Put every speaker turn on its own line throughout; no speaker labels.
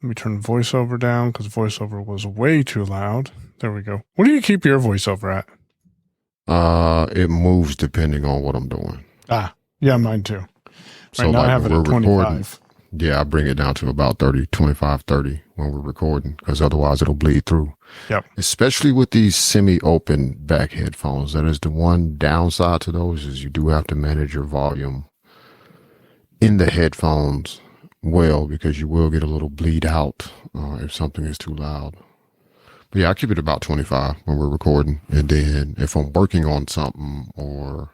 Let me turn voiceover down because voiceover was way too loud. There we go. What do you keep your voiceover at?
It moves depending on what I'm doing.
Yeah, mine too.
So
Right now I
like
have
when
it
we're
at
recording,
25.
yeah, I bring it down to about 30, 25, 30 when we're recording, because otherwise it'll bleed through.
Yep.
Especially with these semi-open back headphones. That is the one downside to those, is you do have to manage your volume in the headphones well, because you will get a little bleed out if something is too loud. But yeah, I keep it about 25 when we're recording. And then if I'm working on something, or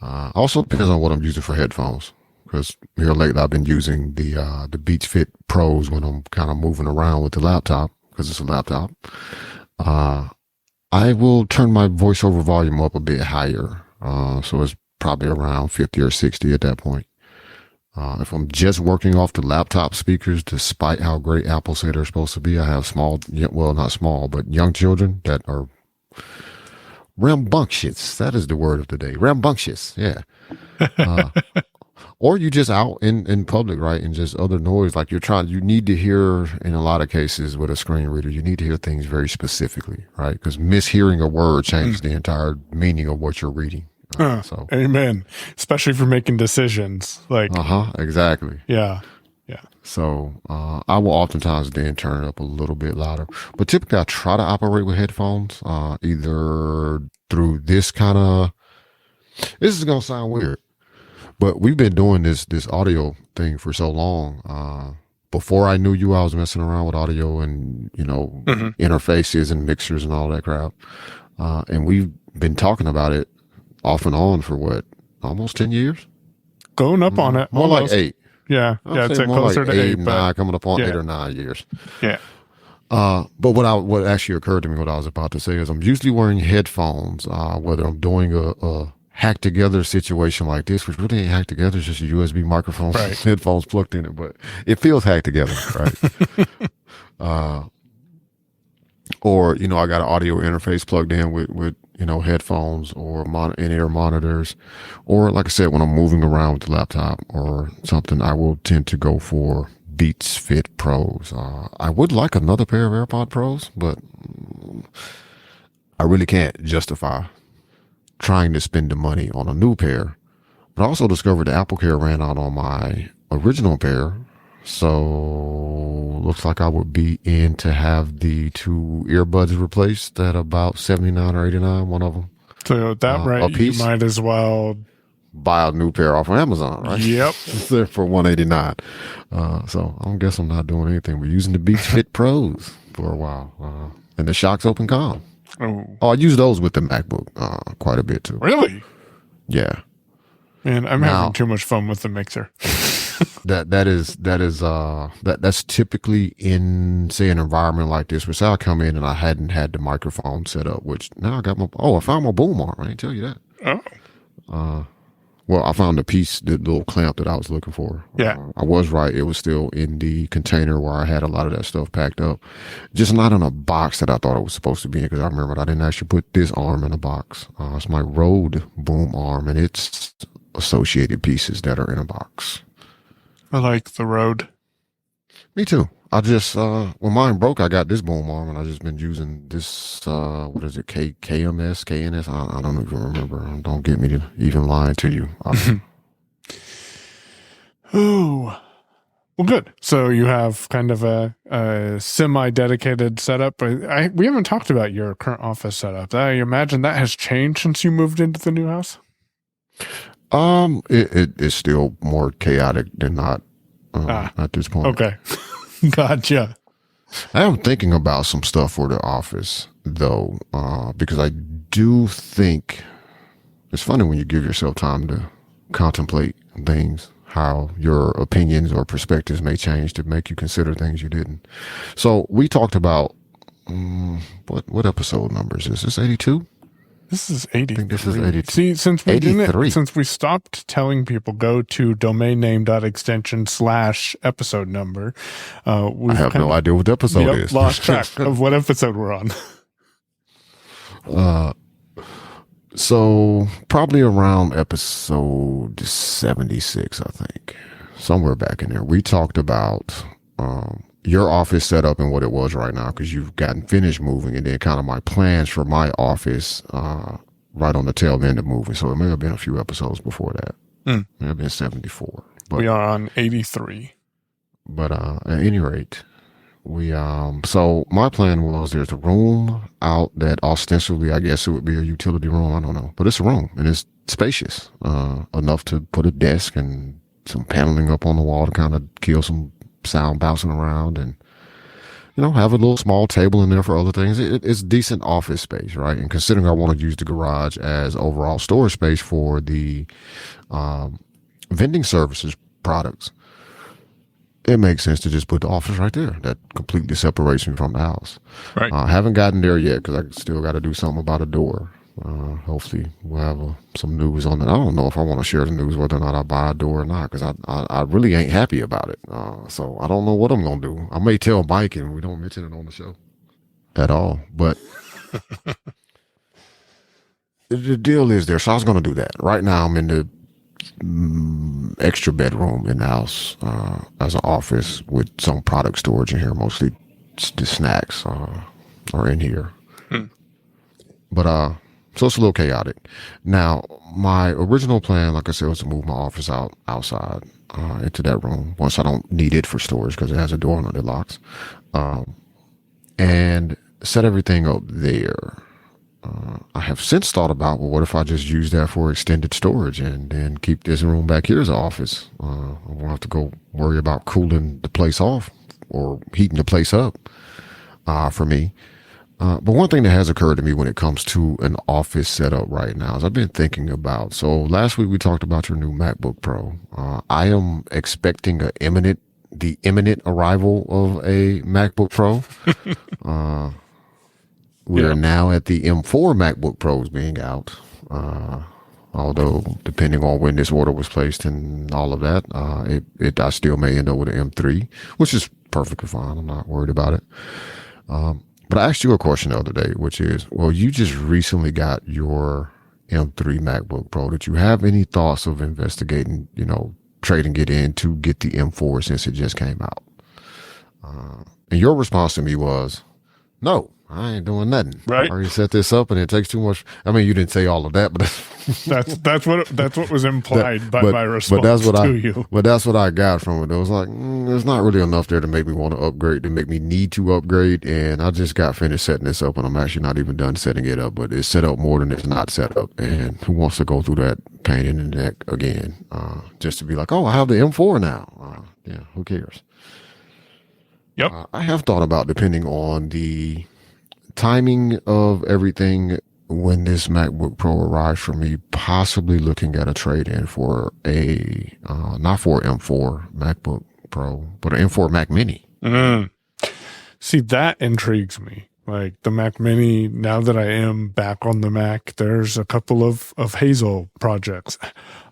also depends on what I'm using for headphones. Because here lately I've been using the Beats Fit Pros when I'm kind of moving around with the laptop, because it's a laptop. I will turn my voiceover volume up a bit higher. So it's probably around 50 or 60 at that point. If I'm just working off the laptop speakers, despite how great Apple say they're supposed to be, I have well, not small, but young children that are rambunctious. That is the word of the day. Rambunctious. Yeah. Or you just out in public, right? And just other noise. Like you need to hear, in a lot of cases with a screen reader, you need to hear things very specifically, right? Because mishearing a word changes the entire meaning of what you're reading. So,
amen. Especially for making decisions. Like,
exactly.
Yeah.
So, I will oftentimes then turn it up a little bit louder, but typically I try to operate with headphones, either through this is going to sound weird, but we've been doing this audio thing for so long. Before I knew you, I was messing around with audio and, interfaces and mixers and all that crap. And we've been talking about it off and on for almost 10 years?
Going up on it.
More
Almost.
like 8.
Yeah.
I'd
It's
say more
closer
like
to
8,
8.
9, coming up on
yeah.
8 or 9 years.
Yeah.
But what actually occurred to me, what I was about to say, is I'm usually wearing headphones, whether I'm doing a hack together situation like this, which really ain't hacked together, it's just a USB microphone,
Right.
headphones plugged in it, but it feels hacked together, right? Or, I got an audio interface plugged in with headphones or in-ear monitors. Or, like I said, when I'm moving around with the laptop or something, I will tend to go for Beats Fit Pros. I would like another pair of AirPod Pros, but I really can't justify trying to spend the money on a new pair. But I also discovered the Apple Care ran out on my original pair. So looks like I would be in to have the 2 earbuds replaced at about 79 or 89, one of them.
So at that rate, you might as well
buy a new pair off of Amazon, right?
Yep.
They're for 189. So I guess I'm not doing anything. We're using the Beats Fit Pros for a while. And the Shocks Open Calm. Oh, I use those with the MacBook quite a bit too.
Really?
Yeah.
Man, I'm having too much fun with the mixer.
That's typically in, say, an environment like this, where say I come in and I hadn't had the microphone set up, which now I got I found my boom arm. I didn't tell you that.
Oh.
Well, I found the little clamp that I was looking for.
Yeah.
I was right. It was still in the container where I had a lot of that stuff packed up. Just not in a box that I thought it was supposed to be in, because I remembered I didn't actually put this arm in a box. It's my Rode boom arm and its associated pieces that are in a box.
I like the Rode.
Me too. I just, when mine broke, I got this boom arm, and I've just been using this, what is it, KMS, KNS? I don't even remember. Don't get me to even lying to you.
Oh, well, good. So you have kind of a semi-dedicated setup. We haven't talked about your current office setup. I imagine that has changed since you moved into the new house?
It is still more chaotic than not at this point.
Okay. Gotcha.
I am thinking about some stuff for the office, though, because I do think it's funny when you give yourself time to contemplate things, how your opinions or perspectives may change to make you consider things you didn't. So we talked about, what episode number is this? Is this 82?
This is 83.
I think this is 82.
See, since we stopped telling people go to domain name.extension/episode number,
I have no idea what the episode is.
Lost track of what episode we're on.
So probably around episode 76, I think, somewhere back in there, we talked about your office setup and what it was right now, because you've gotten finished moving, and then kind of my plans for my office right on the tail end of moving. So it may have been a few episodes before that. It may have been 74. But,
we are on 83.
But at any rate, we so my plan was there's a room out that ostensibly I guess it would be a utility room. I don't know, but it's a room and it's spacious enough to put a desk and some paneling up on the wall to kind of kill some sound bouncing around, and have a little small table in there for other things. It's decent office space, right? And considering I want to use the garage as overall storage space for the vending services products, it makes sense to just put the office right there. That completely separates me from the house.
Right.
I haven't gotten there yet because I still got to do something about a door. Hopefully we'll have some news on that. I don't know if I want to share the news whether or not I buy a door or not, because I really ain't happy about it. So I don't know what I'm going to do. I may tell Mike and we don't mention it on the show at all. But the deal is there. So I was going to do that. Right now I'm in the extra bedroom in the house as an office with some product storage in here. Mostly the snacks are in here. But so it's a little chaotic. Now, my original plan, like I said, was to move my office outside into that room once I don't need it for storage because it has a door on it that locks, and set everything up there. I have since thought about, well, what if I just use that for extended storage and then keep this room back here as an office? I won't have to go worry about cooling the place off or heating the place up for me. But one thing that has occurred to me when it comes to an office setup right now is I've been thinking about, so last week we talked about your new MacBook Pro. I am expecting the imminent arrival of a MacBook Pro. We are now at the M4 MacBook Pros being out. Although depending on when this order was placed and all of that, I still may end up with an M3, which is perfectly fine. I'm not worried about it. But I asked you a question the other day, which is, well, you just recently got your M3 MacBook Pro. Did you have any thoughts of investigating, trading it in to get the M4 since it just came out? And your response to me was, no, I ain't doing nothing.
Right.
I already set this up and it takes too much. I mean, you didn't say all of that, but
that's what was implied by my response to you.
But that's what I got from it. It was like, there's not really enough there to make me want to upgrade, to make me need to upgrade. And I just got finished setting this up and I'm actually not even done setting it up, but it's set up more than it's not set up. And who wants to go through that pain in the neck again? Just to be like, oh, I have the M4 now. Yeah, who cares?
Yep.
I have thought about, depending on the timing of everything, when this MacBook Pro arrives for me, possibly looking at a trade-in for not for M4 MacBook Pro, but an M4 Mac Mini.
See, that intrigues me. Like the Mac Mini, now that I am back on the Mac, there's a couple of Hazel projects.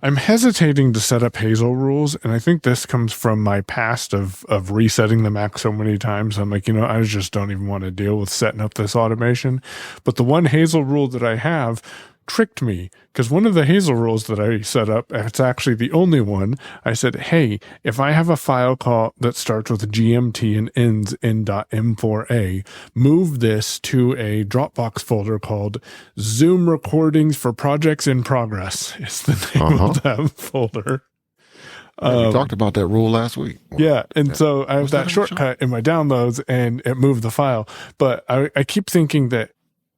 I'm hesitating to set up Hazel rules, and I think this comes from my past of resetting the Mac so many times. I'm like, I just don't even want to deal with setting up this automation. But the one Hazel rule that I have tricked me, because one of the Hazel rules that I set up, it's actually the only one, I said, hey, if I have a file call that starts with GMT and ends in .m4a, move this to a Dropbox folder called Zoom Recordings for Projects in Progress. It's the name of that folder.
We talked about that rule last week.
Yeah, and so I have that shortcut in my downloads, and it moved the file. But I keep thinking that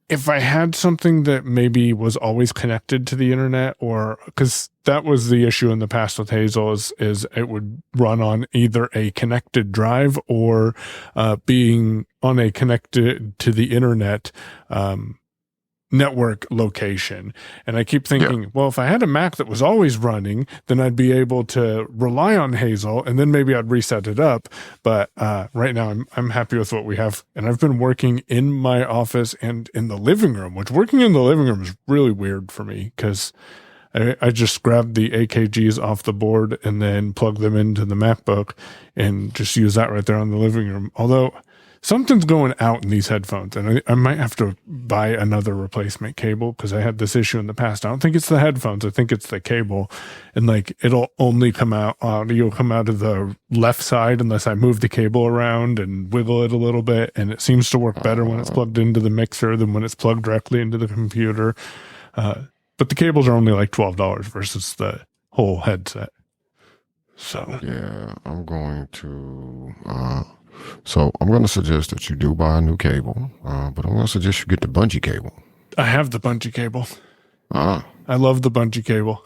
if I had something that maybe was always connected to the internet, or because that was the issue in the past with Hazel, is it would run on either a connected drive or being on a connected to the internet network location. And I keep thinking, well, if I had a Mac that was always running, then I'd be able to rely on Hazel, and then maybe I'd reset it up. But right now I'm happy with what we have. And I've been working in my office and in the living room, which working in the living room is really weird for me, because I just grab the AKGs off the board and then plug them into the MacBook and just use that right there on the living room. Although something's going out in these headphones, and I might have to buy another replacement cable because I had this issue in the past. I don't think it's the headphones. I think it's the cable, and like it'll only come out. You'll come out of the left side unless I move the cable around and wiggle it a little bit, and it seems to work better when it's plugged into the mixer than when it's plugged directly into the computer. But the cables are only like $12 versus the whole headset. So
yeah, I'm going to suggest that you do buy a new cable, but I'm going to suggest you get the bungee cable.
I have the bungee cable.
Ah,
I love the bungee cable.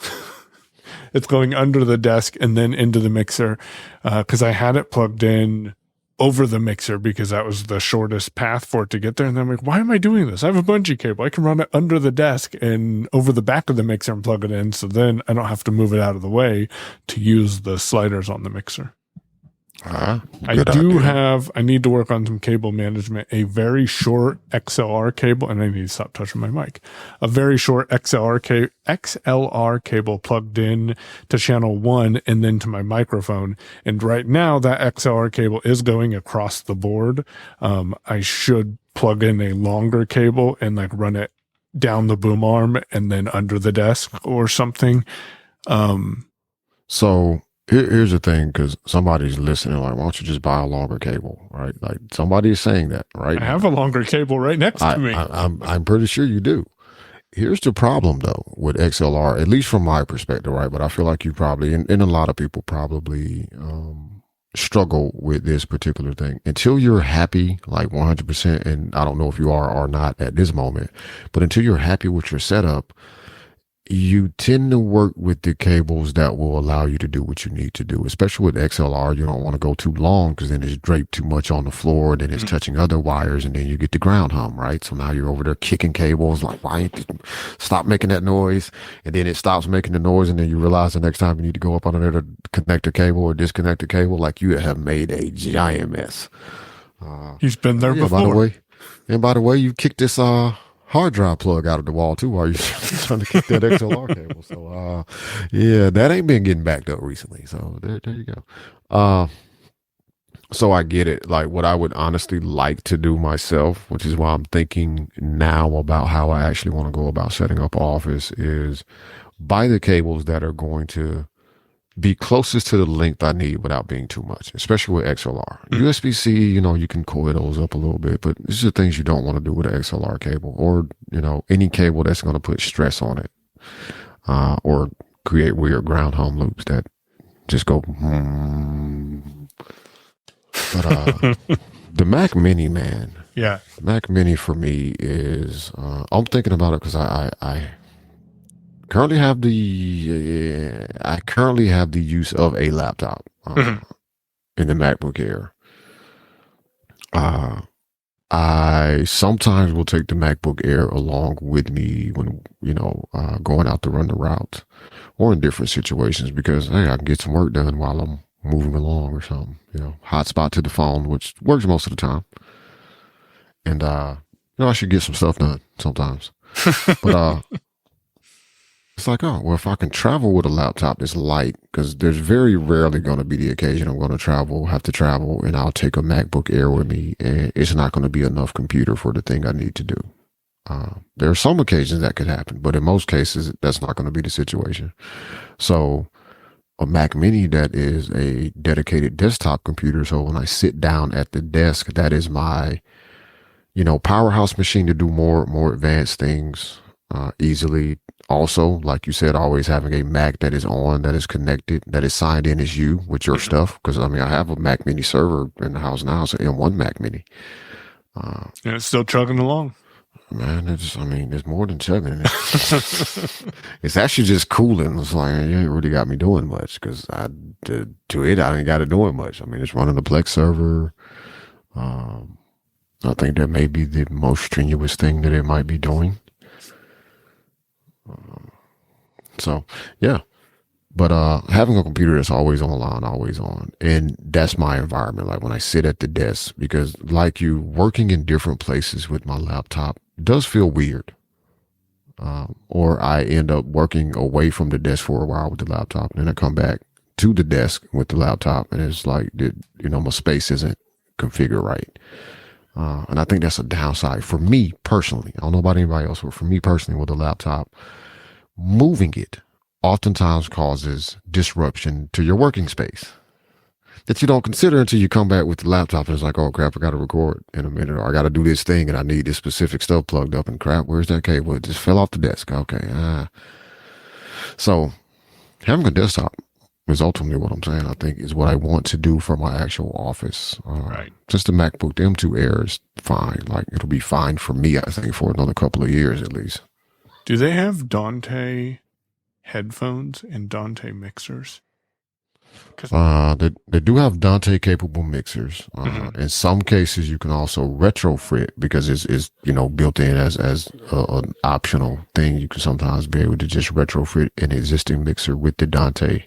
It's going under the desk and then into the mixer because I had it plugged in over the mixer because that was the shortest path for it to get there. And then I'm like, why am I doing this? I have a bungee cable. I can run it under the desk and over the back of the mixer and plug it in. So then I don't have to move it out of the way to use the sliders on the mixer. I need to work on some cable management, a very short XLR cable, and I need to stop touching my mic. A very short XLR cable plugged in to channel 1 and then to my microphone. And right now that XLR cable is going across the board. I should plug in a longer cable and like run it down the boom arm and then under the desk or something.
So here's the thing, because somebody's listening, like, why don't you just buy a longer cable, right? Like somebody is saying that, right?
I have a longer cable right next to me.
I'm pretty sure you do. Here's the problem though with XLR, at least from my perspective, right? But I feel like you probably, and a lot of people probably struggle with this particular thing until you're happy, like 100%. And I don't know if you are or not at this moment, but until you're happy with your setup, you tend to work with the cables that will allow you to do what you need to do, especially with XLR. You don't want to go too long because then it's draped too much on the floor. Then it's touching other wires and then you get the ground hum, right? So now you're over there kicking cables like, why ain't you stop making that noise? And then it stops making the noise. And then you realize the next time you need to go up under there to connect the cable or disconnect the cable, like you have made a giant mess.
He's been there before.
By the way, you kicked this, hard drive plug out of the wall too while you're trying to kick that XLR cable. So yeah, that ain't been getting backed up recently. So there you go. So I get it. Like what I would honestly like to do myself, which is why I'm thinking now about how I actually want to go about setting up office, is buy the cables that are going to be closest to the length I need without being too much, especially with XLR. USB-C, you can coil those up a little bit, but these are things you don't want to do with an XLR cable or, any cable that's going to put stress on it, or create weird ground hum loops that just go, But, the Mac Mini, man.
Yeah.
The Mac Mini for me is, I'm thinking about it because I currently have the use of a laptop in the MacBook Air. I sometimes will take the MacBook Air along with me when going out to run the route or in different situations because hey, I can get some work done while I'm moving along or something. Hotspot to the phone, which works most of the time, and I should get some stuff done sometimes, but it's like, oh, well, if I can travel with a laptop that's light, because there's very rarely going to be the occasion I'm going to have to travel, and I'll take a MacBook Air with me, and it's not going to be enough computer for the thing I need to do. There are some occasions that could happen, but in most cases, that's not going to be the situation. So a Mac Mini that is a dedicated desktop computer, so when I sit down at the desk, that is my, powerhouse machine to do more advanced things easily. Also, like you said, always having a Mac that is on, that is connected, that is signed in as you with your stuff. Because I have a Mac Mini server in the house now, it's an M1 Mac Mini.
And it's still chugging along.
Man, there's more than chugging. It's actually just cooling. It's like, you ain't really got me doing much because I ain't got it doing much. It's running the Plex server. I think that may be the most strenuous thing that it might be doing. So yeah, but having a computer that's always online, always on, and that's my environment. Like when I sit at the desk, because like you, working in different places with my laptop does feel weird. Or I end up working away from the desk for a while with the laptop, and then I come back to the desk with the laptop, and it's like my space isn't configured right. And I think that's a downside for me personally. I don't know about anybody else, but for me personally with a laptop, moving it oftentimes causes disruption to your working space that you don't consider until you come back with the laptop and it's like, oh crap, I got to record in a minute, or I got to do this thing and I need this specific stuff plugged up, and crap, where's that cable? It just fell off the desk. Okay. So having a desktop is ultimately what I'm saying, I think, is what I want to do for my actual office.
Right.
Just the MacBook, the M2 Air is fine. Like, it'll be fine for me, I think, for another couple of years at least.
Do they have Dante headphones and Dante mixers?
They do have Dante capable mixers. In some cases, you can also retrofit because it's built in as an optional thing. You can sometimes be able to just retrofit an existing mixer with the Dante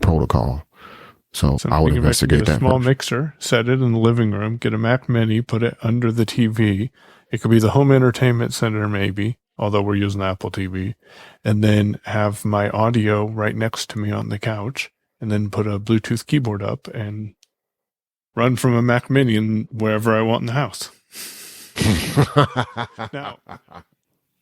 protocol. So I would investigate that.
A small mixer, set it in the living room, get a Mac Mini, put it under the TV. It could be the home entertainment center, maybe, although we're using Apple TV, and then have my audio right next to me on the couch, and then put a Bluetooth keyboard up and run from a Mac Mini and wherever I want in the house. Now,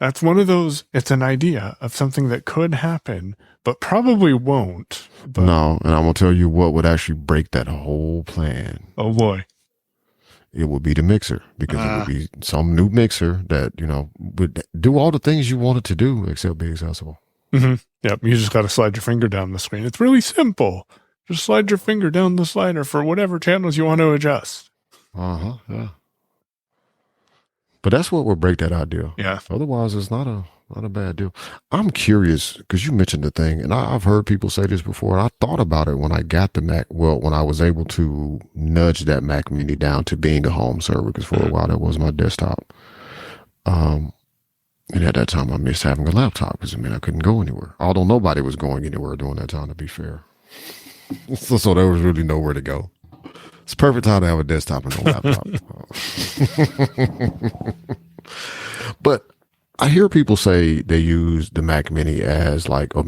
that's one of those, it's an idea of something that could happen, but probably won't. But,
no, and I'm going to tell you what would actually break that whole plan.
Oh, boy.
It would be the mixer, because it would be some new mixer that, would do all the things you wanted to do except be accessible.
Mm-hmm. Yep. You just got to slide your finger down the screen. It's really simple. Just slide your finger down the slider for whatever channels you want to adjust.
Yeah. But that's what would break that idea.
Yeah.
Otherwise, it's not a bad deal. I'm curious because you mentioned the thing, and I've heard people say this before, and I thought about it when I got the Mac. Well, when I was able to nudge that Mac Mini down to being a home server, because for a while that was my desktop. And at that time, I missed having a laptop because I couldn't go anywhere. Although nobody was going anywhere during that time, to be fair. So there was really nowhere to go. It's a perfect time to have a desktop and no laptop. But I hear people say they use the Mac Mini as like a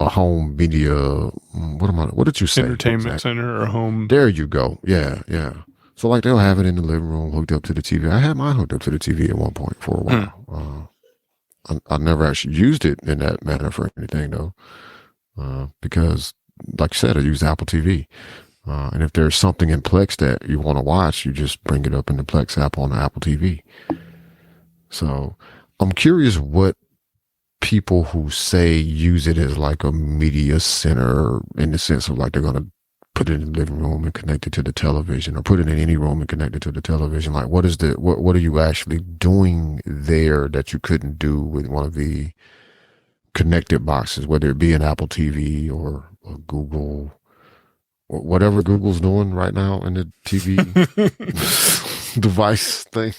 home media. What did you say?
Entertainment center or home.
There you go. Yeah. So like they'll have it in the living room hooked up to the TV. I had mine hooked up to the TV at one point for a while. I never actually used it in that manner for anything though, because like you said, I use Apple TV. And if there's something in Plex that you want to watch, you just bring it up in the Plex app on the Apple TV. So I'm curious what people who say use it as like a media center, in the sense of like they're going to put it in the living room and connect it to the television, or put it in any room and connect it to the television. Like, what are you actually doing there that you couldn't do with one of the connected boxes, whether it be an Apple TV or a Google, or whatever Google's doing right now in the TV device thing.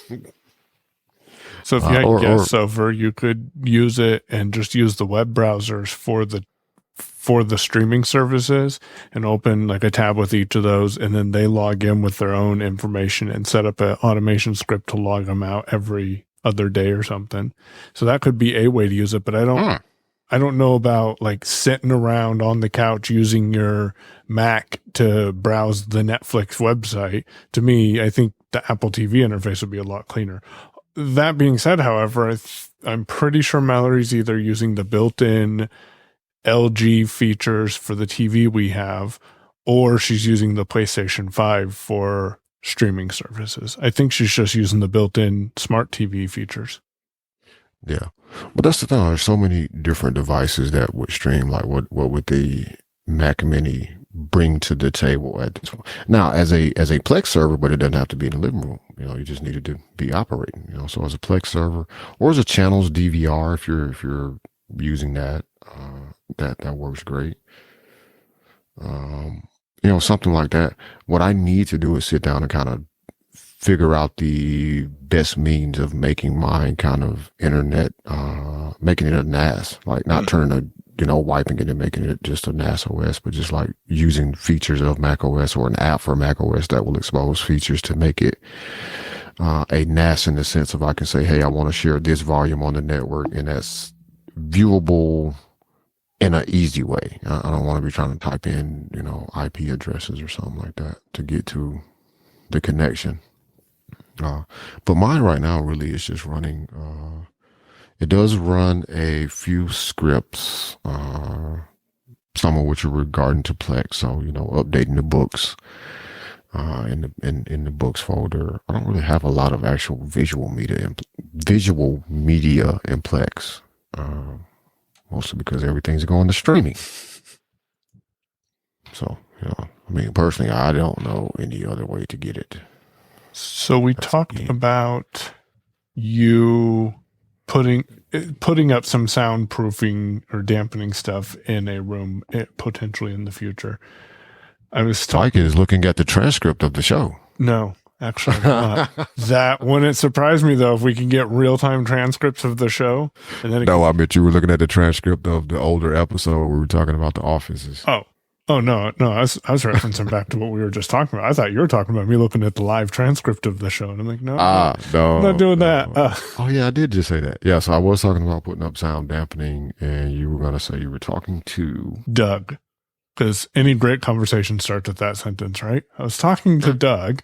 So if you had guests over, you could use it and just use the web browsers for the streaming services, and open like a tab with each of those, and then they log in with their own information and set up an automation script to log them out every other day or something. So that could be a way to use it, but I don't know about like sitting around on the couch using your Mac to browse the Netflix website. To me, I think the Apple TV interface would be a lot cleaner. That being said, however, I'm pretty sure Mallory's either using the built-in LG features for the TV we have, or she's using the PlayStation 5 for streaming services. I think she's just using the built-in smart TV features.
Yeah. But that's the thing. There's so many different devices that would stream. Like what would the Mac Mini bring to the table at this point? Now, as a Plex server, but it doesn't have to be in the living room. You just needed to be operating, so as a Plex server, or as a channels DVR, if you're using that, that works great. Something like that. What I need to do is sit down and kind of figure out the best means of making mine kind of internet, making it a NAS, like not turning wiping it and making it just a NAS OS, but just like using features of Mac OS or an app for Mac OS that will expose features to make it a NAS, in the sense of I can say, hey, I want to share this volume on the network, and that's viewable in an easy way. I don't want to be trying to type in, IP addresses or something like that to get to the connection. But mine right now really is just running. It does run a few scripts, some of which are regarding to Plex. So, updating the books in the books folder. I don't really have a lot of actual visual media in Plex, mostly because everything's going to streaming. So, personally, I don't know any other way to get it.
So we talked about you putting up some soundproofing or dampening stuff in a room, potentially in the future. I was
Mike is looking at the transcript of the show.
No, actually not. That wouldn't surprise me though if we can get real-time transcripts of the show. And then
I bet you were looking at the transcript of the older episode where we were talking about the offices.
Oh no! I was referencing back to what we were just talking about. I thought you were talking about me looking at the live transcript of the show, and I'm like, no, I'm not doing that.
Oh yeah, I did just say that. Yeah, so I was talking about putting up sound dampening, and you were going to say you were talking to
Doug, because any great conversation starts with that sentence, right? I was talking to Doug,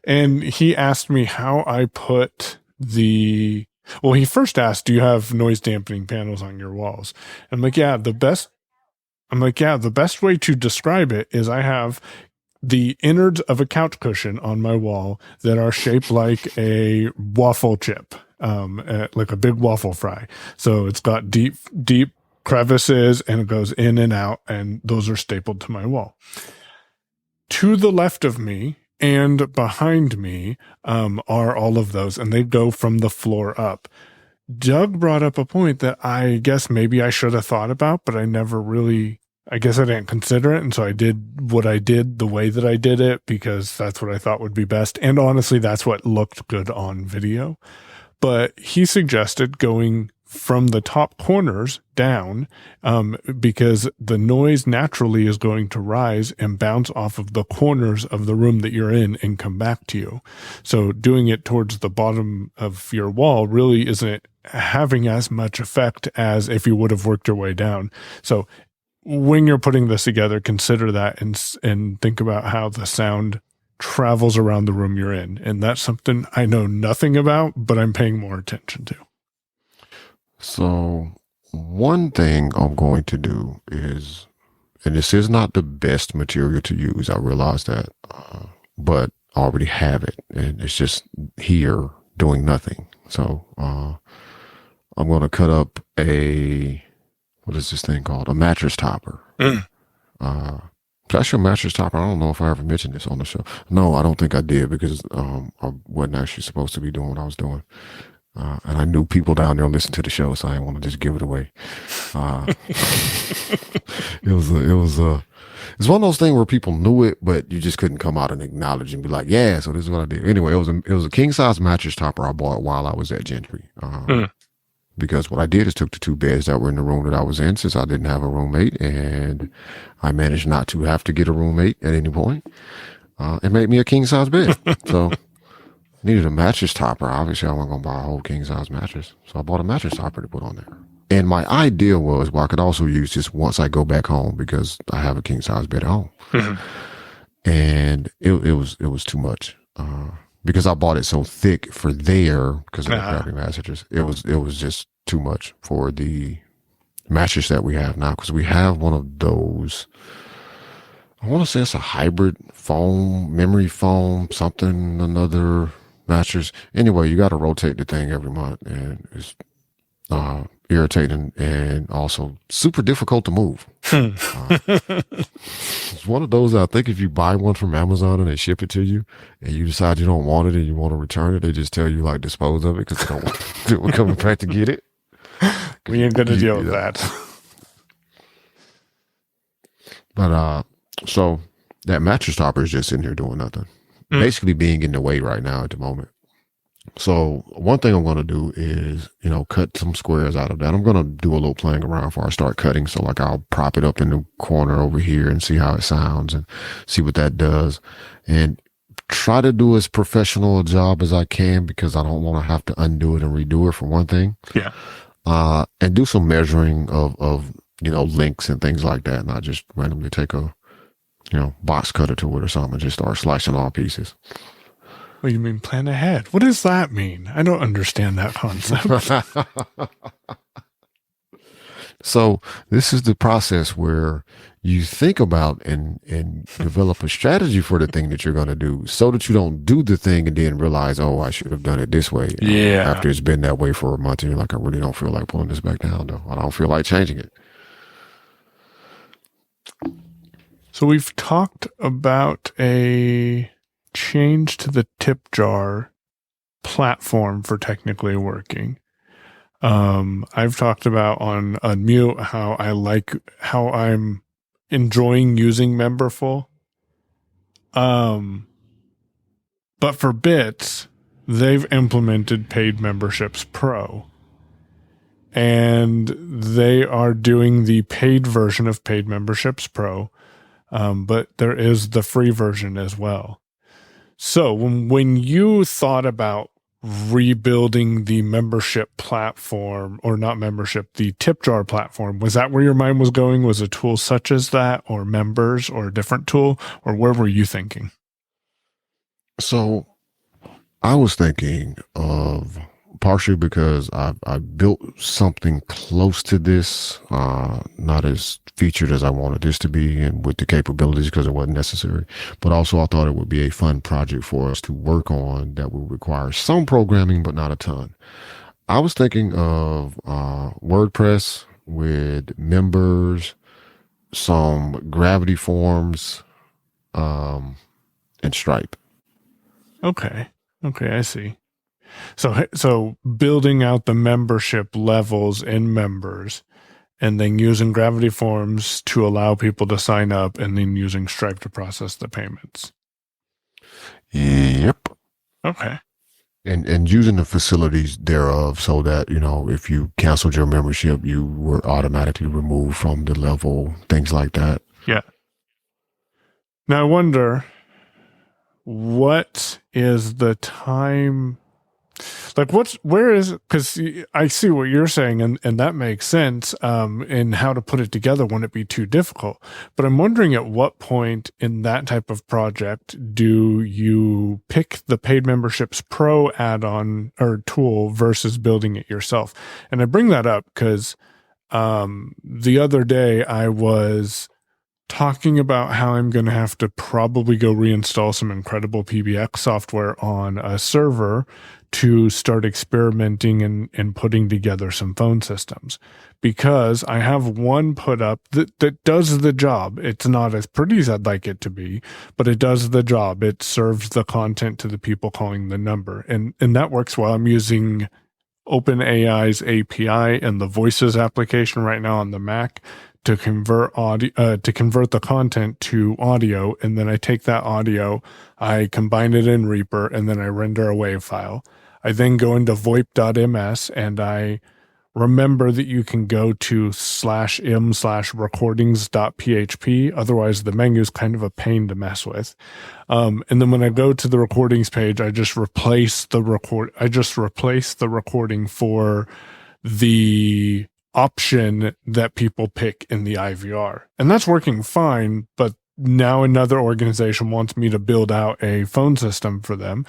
and he asked me how I put the. Well, he first asked, "Do you have noise dampening panels on your walls?" I'm like, "Yeah, the best." The best way to describe it is I have the innards of a couch cushion on my wall that are shaped like a waffle chip, like a big waffle fry. So it's got deep crevices and it goes in and out, and those are stapled to my wall. To the left of me and behind me are all of those, and they go from the floor up. Doug brought up a point that I guess maybe I should have thought about, but I didn't consider it. And so I did what I did the way that I did it because that's what I thought would be best. And honestly, that's what looked good on video. But he suggested going from the top corners down because the noise naturally is going to rise and bounce off of the corners of the room that you're in and come back to you. So doing it towards the bottom of your wall really isn't having as much effect as if you would have worked your way down. So when you're putting this together, consider that and think about how the sound travels around the room you're in. And that's something I know nothing about, but I'm paying more attention to.
So one thing I'm going to do is, and this is not the best material to use, I realize that, but I already have it and it's just here doing nothing. So I'm going to cut up what is this thing called? A mattress topper. That's your mattress topper. I don't know if I ever mentioned this on the show. No, I don't think I did because I wasn't actually supposed to be doing what I was doing. And I knew people down there listen to the show, so I didn't want to just give it away. It's one of those things where people knew it, but you just couldn't come out and acknowledge and be like, yeah, so this is what I did. Anyway, it was a king size mattress topper I bought while I was at Gentry. Because what I did is took the two beds that were in the room that I was in since I didn't have a roommate, and I managed not to have to get a roommate at any point. It made me a king size bed. So needed a mattress topper. Obviously, I wasn't going to buy a whole king size mattress. So I bought a mattress topper to put on there. And my idea was, well, I could also use this once I go back home because I have a king size bed at home. And it was too much. Because I bought it so thick for there because of the crappy mattresses. It was just too much for the mattress that we have now. Because we have one of those, I want to say it's a hybrid foam, memory foam, something, another mattress. Anyway, you got to rotate the thing every month, and it's irritating and also super difficult to move. It's one of those that I think if you buy one from Amazon and they ship it to you and you decide you don't want it and you want to return it, they just tell you like dispose of it because they don't want to come back to get it.
We ain't gonna deal with that.
But so that mattress topper is just sitting here doing nothing. Basically being in the way right now at the moment. So one thing I'm going to do is, cut some squares out of that. I'm going to do a little playing around before I start cutting. So like I'll prop it up in the corner over here and see how it sounds and see what that does and try to do as professional a job as I can because I don't want to have to undo it and redo it for one thing.
Yeah.
And do some measuring of lengths and things like that. Not just randomly take a box cutter to it or something and just start slicing all pieces.
What do you mean plan ahead? What does that mean? I don't understand that concept.
So this is the process where you think about and develop a strategy for the thing that you're going to do so that you don't do the thing and then realize, oh, I should have done it this way.
Yeah.
After it's been that way for a month and you're like, I really don't feel like pulling this back down though. I don't feel like changing it.
So we've talked about a change to the tip jar platform for technically working. I've talked about on Unmute how I'm enjoying using Memberful. But for Bits, they've implemented Paid Memberships Pro. And they are doing the paid version of Paid Memberships Pro. But there is the free version as well. So when you thought about rebuilding the membership platform, or not membership, the tip jar platform, was that where your mind was going? Was a tool such as that, or members, or a different tool, or where were you thinking?
So I was thinking of partially because I built something close to this, not as featured as I wanted this to be and with the capabilities because it wasn't necessary, but also I thought it would be a fun project for us to work on that would require some programming, but not a ton. I was thinking of WordPress with members, some Gravity forms, and Stripe.
Okay, I see. So building out the membership levels in members, and then using Gravity Forms to allow people to sign up, and then using Stripe to process the payments.
Yep.
Okay.
And using the facilities thereof so that, if you canceled your membership, you were automatically removed from the level, things like that.
Yeah. Now I wonder, what is the time? Like, where is it? Because I see what you're saying, and that makes sense in how to put it together. Wouldn't it be too difficult? But I'm wondering at what point in that type of project do you pick the Paid Memberships Pro add-on or tool versus building it yourself? And I bring that up because the other day I was talking about how I'm going to have to probably go reinstall some incredible PBX software on a server to start experimenting and putting together some phone systems, because I have one put up that does the job. It's not as pretty as I'd like it to be, but it does the job. It serves the content to the people calling the number. And that works well. I'm using OpenAI's API and the Voices application right now on the Mac to convert the content to audio, and then I take that audio, I combine it in Reaper, and then I render a WAV file. I then go into VoIP.ms, and I remember that you can go to /m/recordings.php. Otherwise, the menu is kind of a pain to mess with. And then when I go to the recordings page, I just replace the recording for the option that people pick in the IVR. And that's working fine, but now another organization wants me to build out a phone system for them,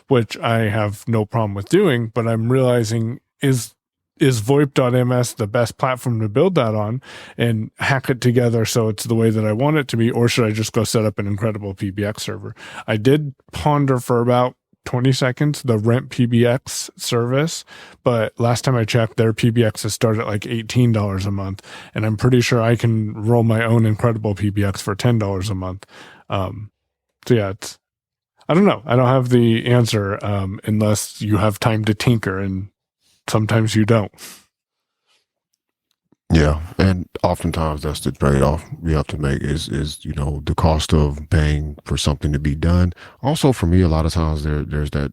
which I have no problem with doing, but I'm realizing is VoIP.ms the best platform to build that on and hack it together so it's the way that I want it to be, or should I just go set up an incredible PBX server? I did ponder for about 20 seconds the Rent PBX service, but last time I checked, their PBXs start at like $18 a month, and I'm pretty sure I can roll my own incredible PBX for $10 a month. So yeah, I don't know. I don't have the answer unless you have time to tinker, and sometimes you don't.
Yeah, and oftentimes that's the trade-off you have to make is the cost of paying for something to be done. Also, for me, a lot of times there's that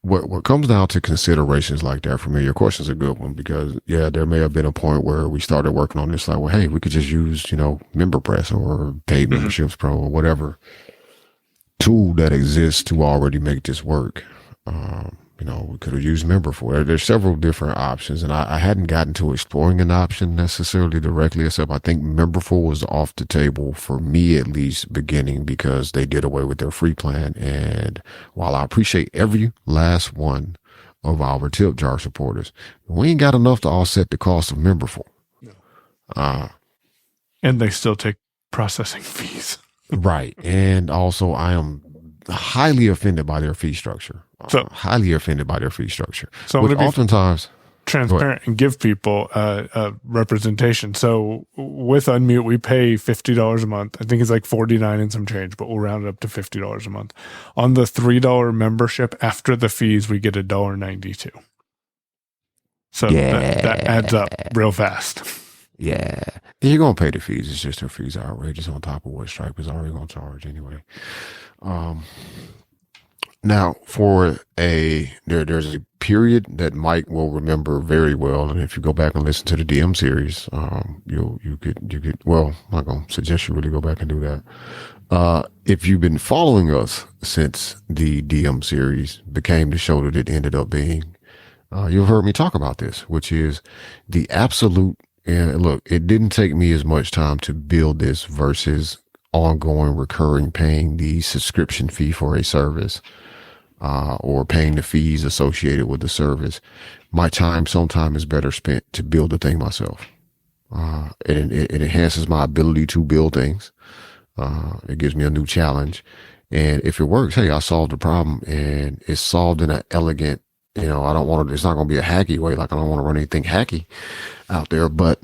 what comes down to considerations like that. For me, your question's a good one because there may have been a point where we started working on this, like, well, hey, we could just use MemberPress or Paid Memberships Pro or whatever tool that exists to already make this work. we could have used Memberful. There's several different options, and I hadn't gotten to exploring an option necessarily directly, except I think Memberful was off the table for me, at least beginning, because they did away with their free plan. And while I appreciate every last one of our tip jar supporters, we ain't got enough to offset the cost of Memberful.
No.
Uh,
And they still take processing fees.
right. And also, I am highly offended by their fee structure. Highly offended by their fee structure.
So
which oftentimes
transparent and give people a representation. So with Unmute, we pay $50 a month. I think it's like 49 and some change, but we'll round it up to $50 a month. On the $3 membership, after the fees, we get $1.92. So that adds up real fast.
Yeah. You're going to pay the fees. It's just their fees are outrageous on top of what Stripe is already going to charge anyway. Now, there's a period that Mike will remember very well, and if you go back and listen to the DM series, you could. Well, I'm not gonna suggest you really go back and do that. If you've been following us since the DM series became the show that it ended up being, you've heard me talk about this, which is the absolute. And look, it didn't take me as much time to build this versus ongoing recurring paying the subscription fee for a service. Or paying the fees associated with the service. My time sometimes is better spent to build the thing myself. It enhances my ability to build things. It gives me a new challenge. And if it works, hey, I solved the problem, and it's solved in an elegant, I don't want to, it's not going to be a hacky way. Like, I don't want to run anything hacky out there, but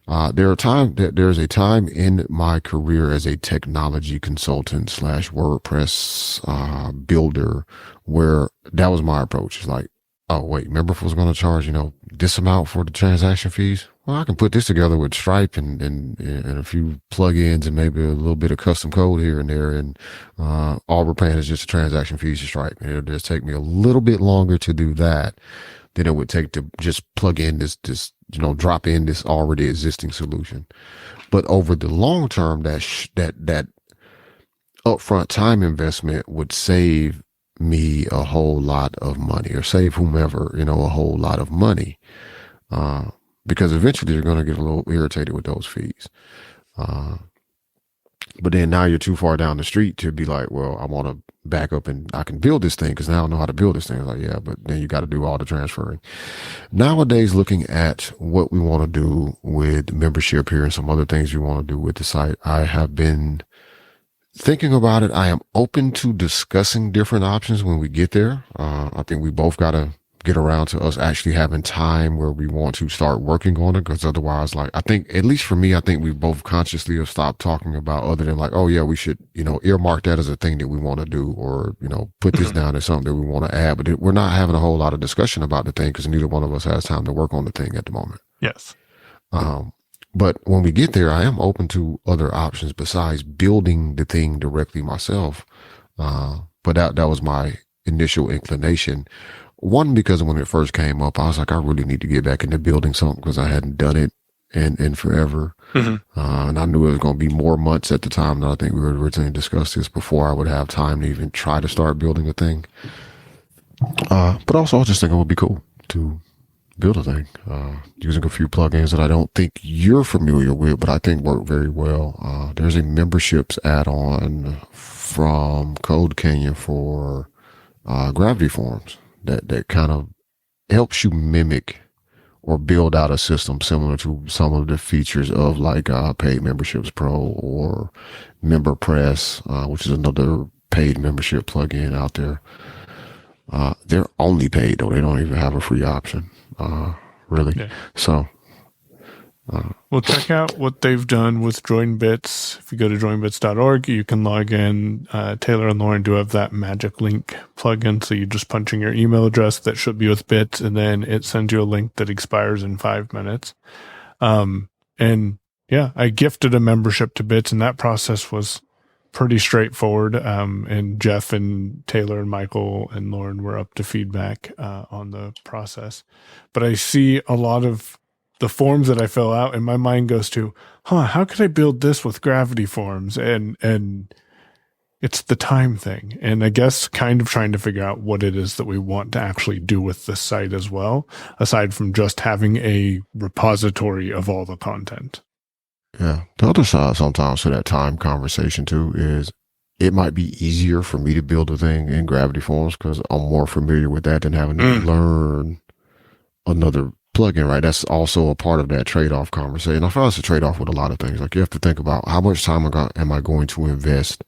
there's a time in my career as a technology consultant / WordPress builder where that was my approach. It's like, oh wait, Memberful was going to charge this amount for the transaction fees. Well, I can put this together with Stripe and a few plugins and maybe a little bit of custom code here and there, and all we're paying is just the transaction fees to Stripe. And it'll just take me a little bit longer to do that than it would take to just plug in this drop in this already existing solution. But over the long term, that upfront time investment would save me a whole lot of money, or save whomever, a whole lot of money. Because eventually you're going to get a little irritated with those fees. But then now you're too far down the street to be like, well, I want to back up and I can build this thing because now I know how to build this thing. It's like, yeah, but then you got to do all the transferring. Nowadays, looking at what we want to do with membership here and some other things we want to do with the site, I have been thinking about it. I am open to discussing different options when we get there. I think we both got to get around to us actually having time where we want to start working on it, because otherwise, like, I think, at least for me, I think we both consciously have stopped talking about other than like, oh yeah, we should, earmark that as a thing that we want to do, or, put this down as something that we want to add. But we're not having a whole lot of discussion about the thing because neither one of us has time to work on the thing at the moment.
Yes.
But when we get there, I am open to other options besides building the thing directly myself. But that was my initial inclination. One, because when it first came up, I was like, I really need to get back into building something because I hadn't done it in forever. Mm-hmm. And I knew it was going to be more months at the time than I think we were originally discussed this before I would have time to even try to start building a thing. But also I just think it would be cool to build a thing, using a few plugins that I don't think you're familiar with, but I think work very well. There's a memberships add-on from Code Canyon for Gravity Forms that kind of helps you mimic or build out a system similar to some of the features of like Paid Memberships Pro or MemberPress, which is another paid membership plugin out there. They're only paid though. They don't even have a free option, really. Yeah. So,
well, check out what they've done with JoinBits. If you go to joinbits.org, you can log in. Taylor and Lauren do have that magic link plugin. So you just punch in your email address that should be with Bits, and then it sends you a link that expires in 5 minutes. And yeah, I gifted a membership to Bits, and that process was pretty straightforward. And Jeff and Taylor and Michael and Lauren were up to feedback on the process. But I see a lot of the forms that I fill out, and my mind goes to, how could I build this with Gravity Forms? And it's the time thing. And I guess kind of trying to figure out what it is that we want to actually do with this site as well, aside from just having a repository of all the content.
Yeah. The other side sometimes to that time conversation too is it might be easier for me to build a thing in Gravity Forms because I'm more familiar with that than having to learn another plugin, right? That's also a part of that trade-off conversation. I feel it's a trade-off with a lot of things. Like you have to think about how much time am I going to invest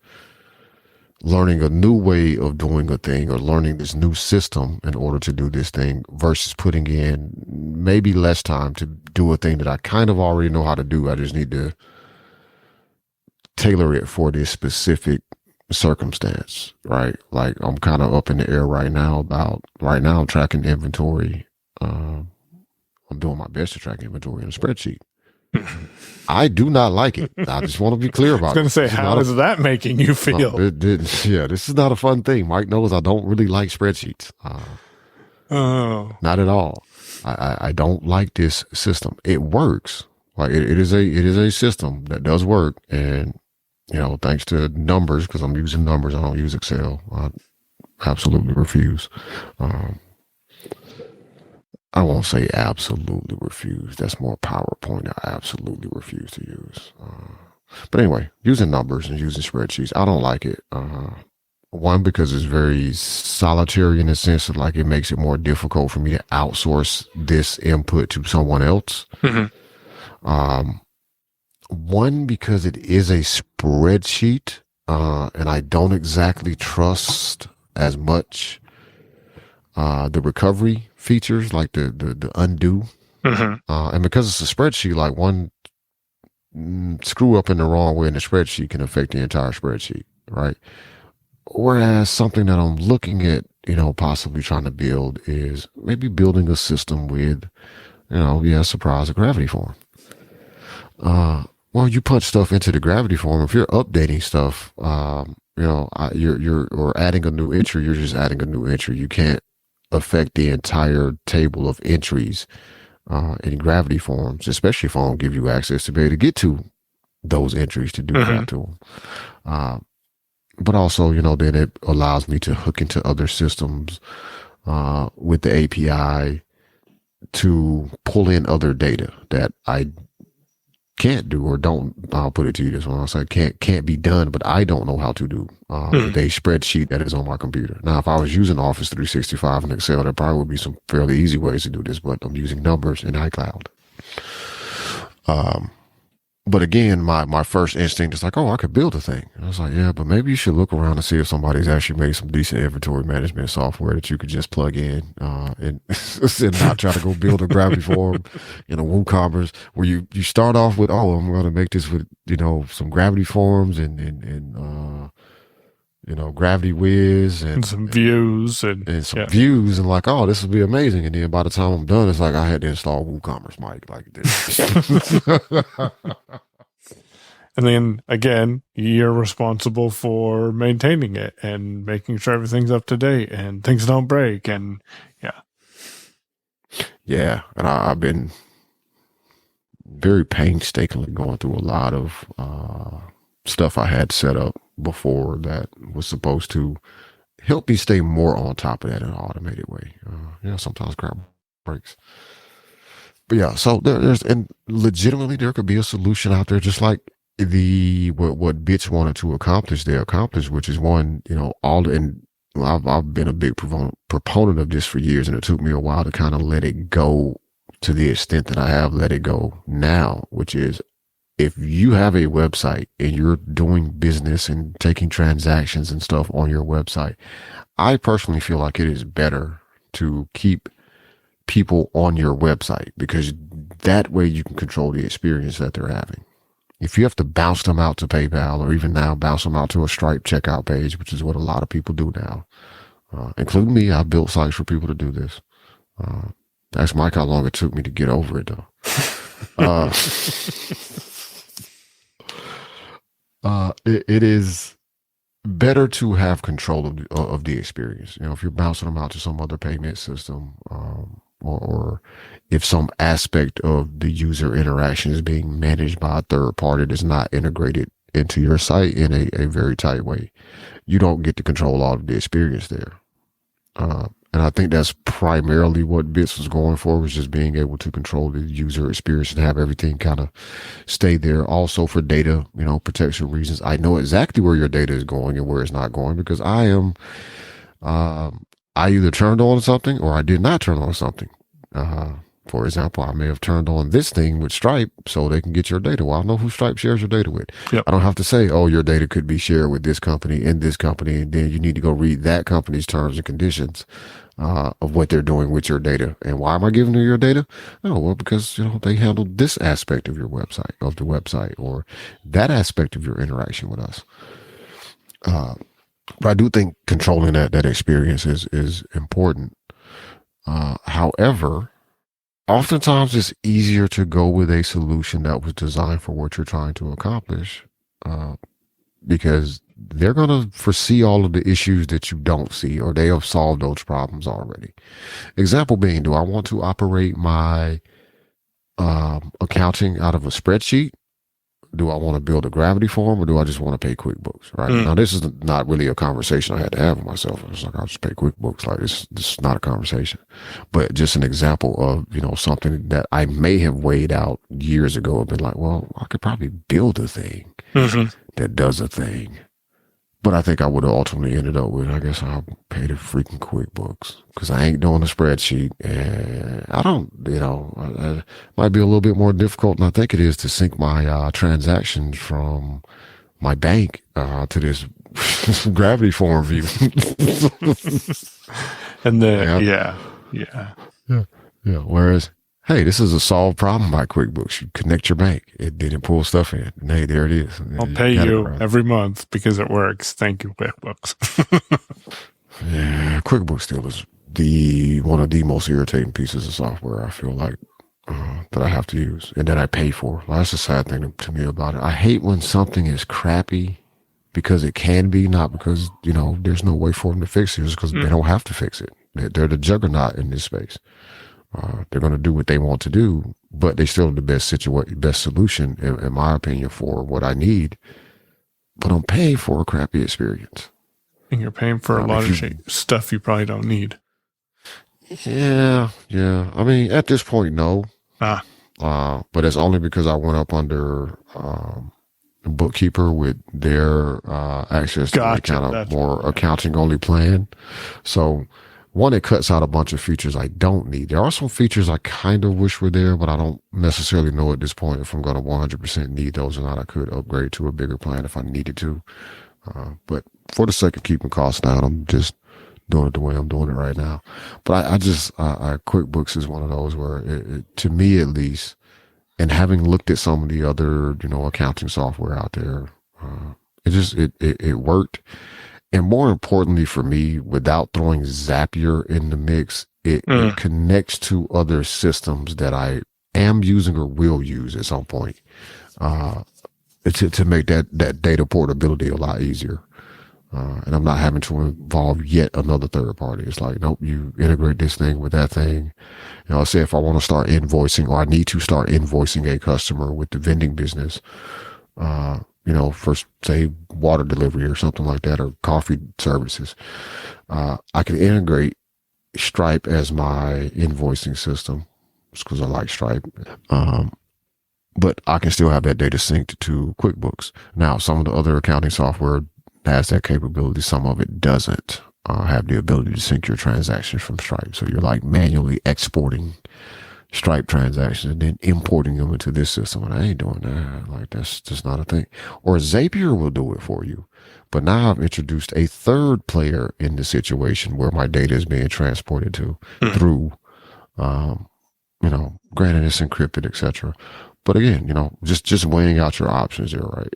learning a new way of doing a thing or learning this new system in order to do this thing versus putting in maybe less time to do a thing that I kind of already know how to do. I just need to tailor it for this specific circumstance, right? Like I'm kind of up in the air right now I'm tracking inventory. I'm doing my best to track inventory in a spreadsheet. I do not like it. I just want to be clear about it.
I was going to say, how is that making you feel?
This is not a fun thing. Mike knows I don't really like spreadsheets. Not at all. I don't like this system. It works. Like it is a system that does work. And, thanks to numbers, because I'm using numbers, I don't use Excel. I absolutely refuse. I won't say absolutely refuse. That's more PowerPoint. I absolutely refuse to use. But anyway, using numbers and using spreadsheets, I don't like it. One, because it's very solitary in the sense that like it makes it more difficult for me to outsource this input to someone else. One, because it is a spreadsheet, and I don't exactly trust as much the recovery features, like the undo. And because it's a spreadsheet, like one screw up in the wrong way in the spreadsheet can affect the entire spreadsheet, right? Whereas something that I'm looking at, possibly trying to build is maybe building a system with, surprise, a gravity form. Well, you put stuff into the gravity form. If you're updating stuff, you're or adding a new entry, you're just adding a new entry. You can't affect the entire table of entries in gravity forms, especially if I don't give you access to be able to get to those entries to do that to them. But also, then it allows me to hook into other systems with the API to pull in other data that I can't do or don't. I'll put it to you this one. I'll say can't be done, but I don't know how to do with a spreadsheet that is on my computer. Now, if I was using Office 365 and Excel, there probably would be some fairly easy ways to do this, but I'm using numbers in iCloud. But again, my first instinct is like, oh, I could build a thing. And I was like, yeah, but maybe you should look around and see if somebody's actually made some decent inventory management software that you could just plug in and not try to go build a gravity form in a WooCommerce where you start off with, oh, I'm going to make this with, some gravity forms and Gravity Wiz and
some views
and some views and like, oh, this will be amazing. And then by the time I'm done, it's like I had to install WooCommerce, Mike. Like this.
And then again, you're responsible for maintaining it and making sure everything's up to date and things don't break. And
yeah. And I've been very painstakingly going through a lot of stuff I had set up before that was supposed to help me stay more on top of that in an automated way. Sometimes crap breaks. But yeah, so there's and legitimately there could be a solution out there, just like what Bits wanted to accomplish, they accomplished, which is one, I've been a big proponent of this for years, and it took me a while to kind of let it go to the extent that I have let it go now, which is if you have a website and you're doing business and taking transactions and stuff on your website, I personally feel like it is better to keep people on your website because that way you can control the experience that they're having. If you have to bounce them out to PayPal or even now bounce them out to a Stripe checkout page, which is what a lot of people do now, including me, I've built sites for people to do this. Ask Mike how long it took me to get over it though. It is better to have control of the experience. If you're bouncing them out to some other payment system, or if some aspect of the user interaction is being managed by a third party that's not integrated into your site in a very tight way. You don't get to control all of the experience there. And I think that's primarily what Bits was going for, was just being able to control the user experience and have everything kind of stay there. Also for data, protection reasons. I know exactly where your data is going and where it's not going, because I either turned on something or I did not turn on something. For example, I may have turned on this thing with Stripe so they can get your data. Well, I know who Stripe shares your data with.
Yep.
I don't have to say, oh, your data could be shared with this company and this company, and then you need to go read that company's terms and conditions of what they're doing with your data. And why am I giving you your data? Oh, well, because they handled this aspect of your website, or that aspect of your interaction with us. But I do think controlling that experience is important. However, oftentimes it's easier to go with a solution that was designed for what you're trying to accomplish, because they're going to foresee all of the issues that you don't see, or they have solved those problems already. Example being, do I want to operate my accounting out of a spreadsheet? Do I want to build a Gravity form, or do I just want to pay QuickBooks? Right now, this is not really a conversation I had to have with myself. It's like, I'll just pay QuickBooks. Like, this is not a conversation, but just an example of something that I may have weighed out years ago and been like, well, I could probably build a thing that does a thing. But I think I would have ultimately ended up with, I guess I'll pay the freaking QuickBooks, because I ain't doing a spreadsheet, and I don't, it might be a little bit more difficult than I think it is to sync my transactions from my bank to this Gravity form view.
And then, yeah.
Whereas, hey, this is a solved problem by QuickBooks. You connect your bank, it didn't pull stuff in, and hey, there it is.
I'll pay you every month because it works. Thank you, QuickBooks.
Yeah, QuickBooks still is one of the most irritating pieces of software, I feel like, that I have to use and that I pay for. Well, that's the sad thing to me about it. I hate when something is crappy because it can be, not because, there's no way for them to fix it, just because they don't have to fix it. They're the juggernaut in this space. They're going to do what they want to do, but they still have the best solution, in my opinion, for what I need. But I'm paying for a crappy experience.
And you're paying for a lot of stuff you probably don't need.
Yeah. I mean, at this point, no. But it's only because I went up under Bookkeeper with their access to a kind of more accounting-only plan. So, one, it cuts out a bunch of features I don't need. There are some features I kind of wish were there, but I don't necessarily know at this point if I'm going to 100% need those or not. I could upgrade to a bigger plan if I needed to. But for the sake of keeping costs down, I'm just doing it the way I'm doing it right now. But I QuickBooks is one of those where, to me at least, and having looked at some of the other, accounting software out there, it worked. And more importantly for me, without throwing Zapier in the mix, it connects to other systems that I am using or will use at some point, to make that data portability a lot easier. And I'm not having to involve yet another third party. It's like, nope, you integrate this thing with that thing. Say if I want to start invoicing, or I need to start invoicing a customer with the vending business, for, say, water delivery or something like that, or coffee services, I can integrate Stripe as my invoicing system, just because I like Stripe. But I can still have that data synced to QuickBooks. Now, some of the other accounting software has that capability. Some of it doesn't have the ability to sync your transactions from Stripe. So you're like manually exporting Stripe transactions and then importing them into this system. And I ain't doing that. Like, that's just not a thing. Or Zapier will do it for you. But now I've introduced a third player in the situation where my data is being transported to through, granted it's encrypted, etc. But again, just weighing out your options there, right?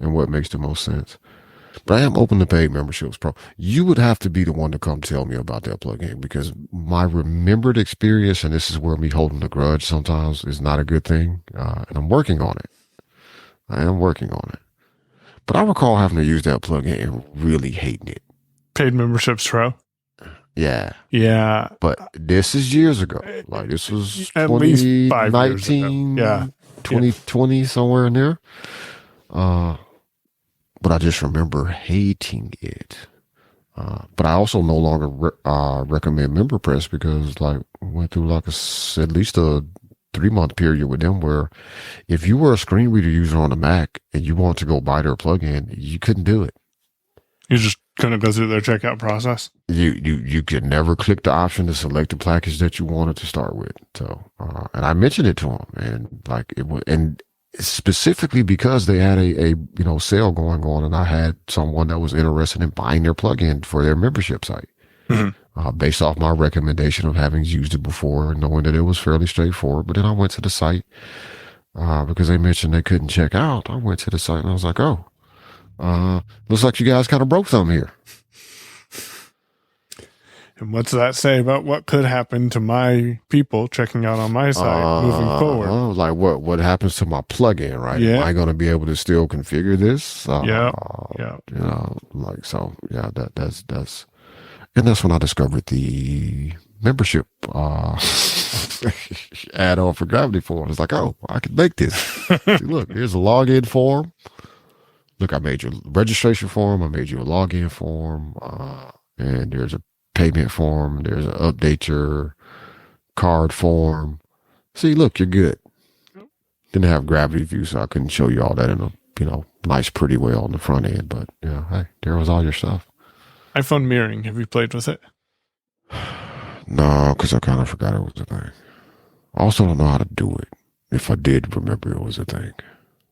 And what makes the most sense. But I am open to paid memberships, Pro. You would have to be the one to come tell me about that plugin, because my remembered experience, and this is where me holding the grudge sometimes, is not a good thing. And I'm working on it. I am working on it. But I recall having to use that plugin and really hating it.
Paid memberships, Pro?
Yeah.
Yeah.
But this is years ago. Like, this was
at least 5 years ago.
2020, somewhere in there. Uh, but I just remember hating it. But I also no longer recommend MemberPress because like went through like at least a 3 month period with them where if you were a screen reader user on a Mac and you want to go buy their plugin, you couldn't do it.
You just couldn't go through their checkout process.
You could never click the option to select the package that you wanted to start with. So, and I mentioned it to them, and like it was, and specifically because they had a sale going on, and I had someone that was interested in buying their plugin for their membership site, based off my recommendation of having used it before and knowing that it was fairly straightforward. But then I went to the site because they mentioned they couldn't check out. I went to the site and I was like, oh. Looks like you guys kind of broke something here.
And what's that say about what could happen to my people checking out on my site moving forward?
Like what happens to my plugin, right?
Yeah.
Am I going to be able to still configure this?
Yeah.
That's and that's when I discovered the membership add-on for Gravity Form. It's like, oh, I can make this. See, look, here's a login form. Look, I made your registration form. I made you a login form. And there's a payment form. There's an update your card form. See, look, you're good. Didn't have Gravity View, so I couldn't show you all that in a, nice, pretty way on the front end. But, hey, there was all your stuff.
iPhone mirroring. Have you played with it?
No, because I kind of forgot it was a thing. I also don't know how to do it. If I did remember it was a thing.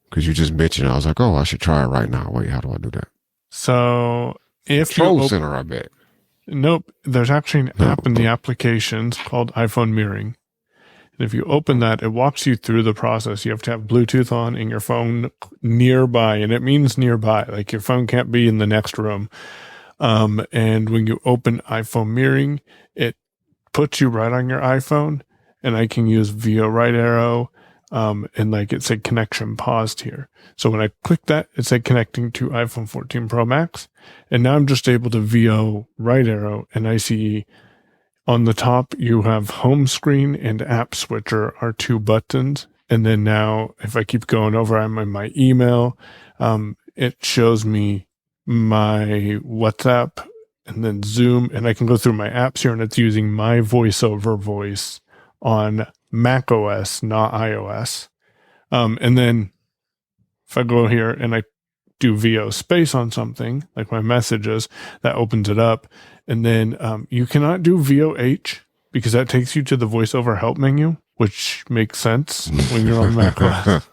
Because you just mentioned it. I was like, oh, I should try it right now. Wait, how do I do that?
So if
Control Center, I bet.
Nope. There's actually an app in the applications called iPhone Mirroring. And if you open that, it walks you through the process. You have to have Bluetooth on and your phone nearby. And it means nearby. Like your phone can't be in the next room. And when you open iPhone Mirroring, it puts you right on your iPhone. And I can use VO right arrow. And like it said connection paused here. So when I clicked that, it said connecting to iPhone 14 Pro Max. And now I'm just able to VO right arrow, and I see on the top, you have home screen and app switcher are 2 buttons. And then now if I keep going over, I'm in my email. It shows me my WhatsApp and then Zoom, and I can go through my apps here, and it's using my voiceover voice on Mac OS, not iOS. And then if I go here and I do VO space on something, like my messages, that opens it up. And then you cannot do VOH because that takes you to the voiceover help menu, which makes sense when you're on Mac OS.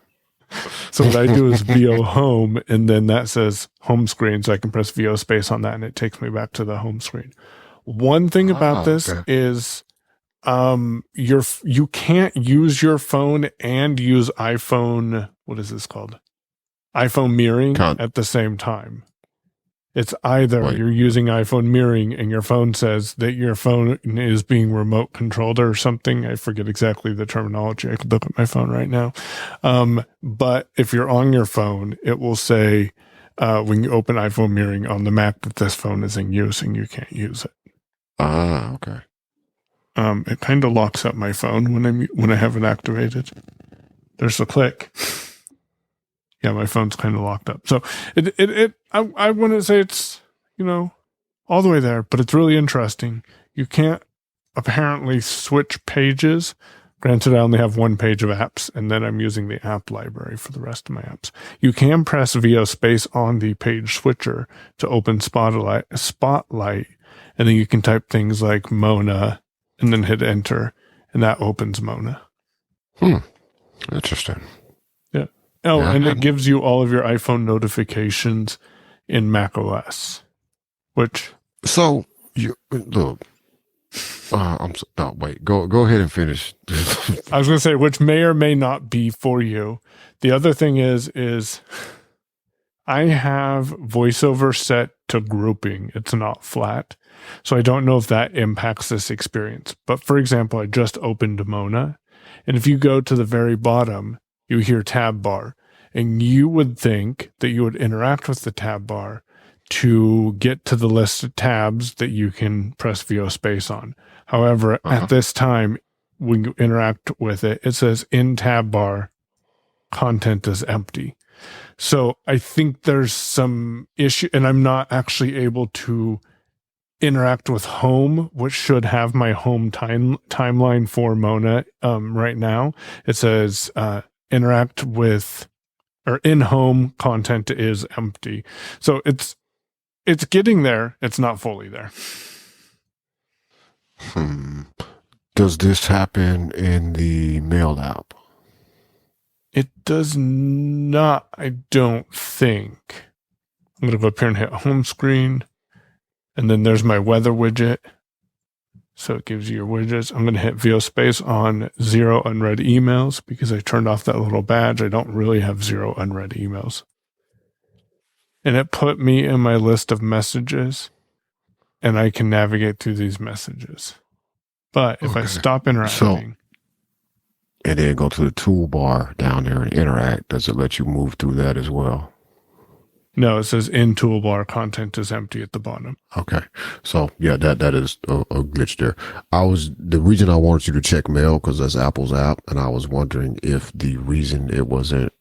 So what I do is VO home, and then that says home screen, so I can press VO space on that, and it takes me back to the home screen. One thing about this is you can't use your phone and use iPhone, what is this called? iPhone mirroring at the same time. It's either you're using iPhone mirroring and your phone says that your phone is being remote controlled or something. I forget exactly the terminology. I could look at my phone right now. But if you're on your phone, it will say when you open iPhone mirroring on the Mac that this phone is in use and you can't use it.
Okay.
It kind of locks up my phone when I have it activated. There's the click. Yeah, my phone's kind of locked up. So I wouldn't say it's, all the way there, but it's really interesting. You can't apparently switch pages. Granted, I only have one page of apps, and then I'm using the app library for the rest of my apps. You can press VO space on the page switcher to open Spotlight, and then you can type things like Mona and then hit enter, and that opens Mona.
Interesting.
Yeah. Oh, yeah. And it gives you all of your iPhone notifications in Mac OS, which.
So you look. Go ahead and finish.
I was going to say, which may or may not be for you. The other thing is I have VoiceOver set to grouping. It's not flat. So I don't know if that impacts this experience. But for example, I just opened Mona. And if you go to the very bottom, you hear tab bar. And you would think that you would interact with the tab bar to get to the list of tabs that you can press VO space on. However, at this time, when you interact with it, it says in tab bar, content is empty. So I think there's some issue, and I'm not actually able to interact with home, which should have my home timeline for Mona right now. It says interact with, or in home content is empty. So it's getting there. It's not fully there.
Does this happen in the mail app?
It does not, I don't think. I'm going to go up here and hit home screen. And then there's my weather widget. So it gives you your widgets. I'm going to hit VO space on 0 unread emails because I turned off that little badge. I don't really have 0 unread emails. And it put me in my list of messages, and I can navigate through these messages. But if I stop interacting.
And then go to the toolbar down there and interact, does it let you move through that as well?
No, it says in toolbar content is empty at the bottom.
Okay. So yeah, that is a glitch there. The reason I wanted you to check mail, because that's Apple's app, and I was wondering if the reason it wasn't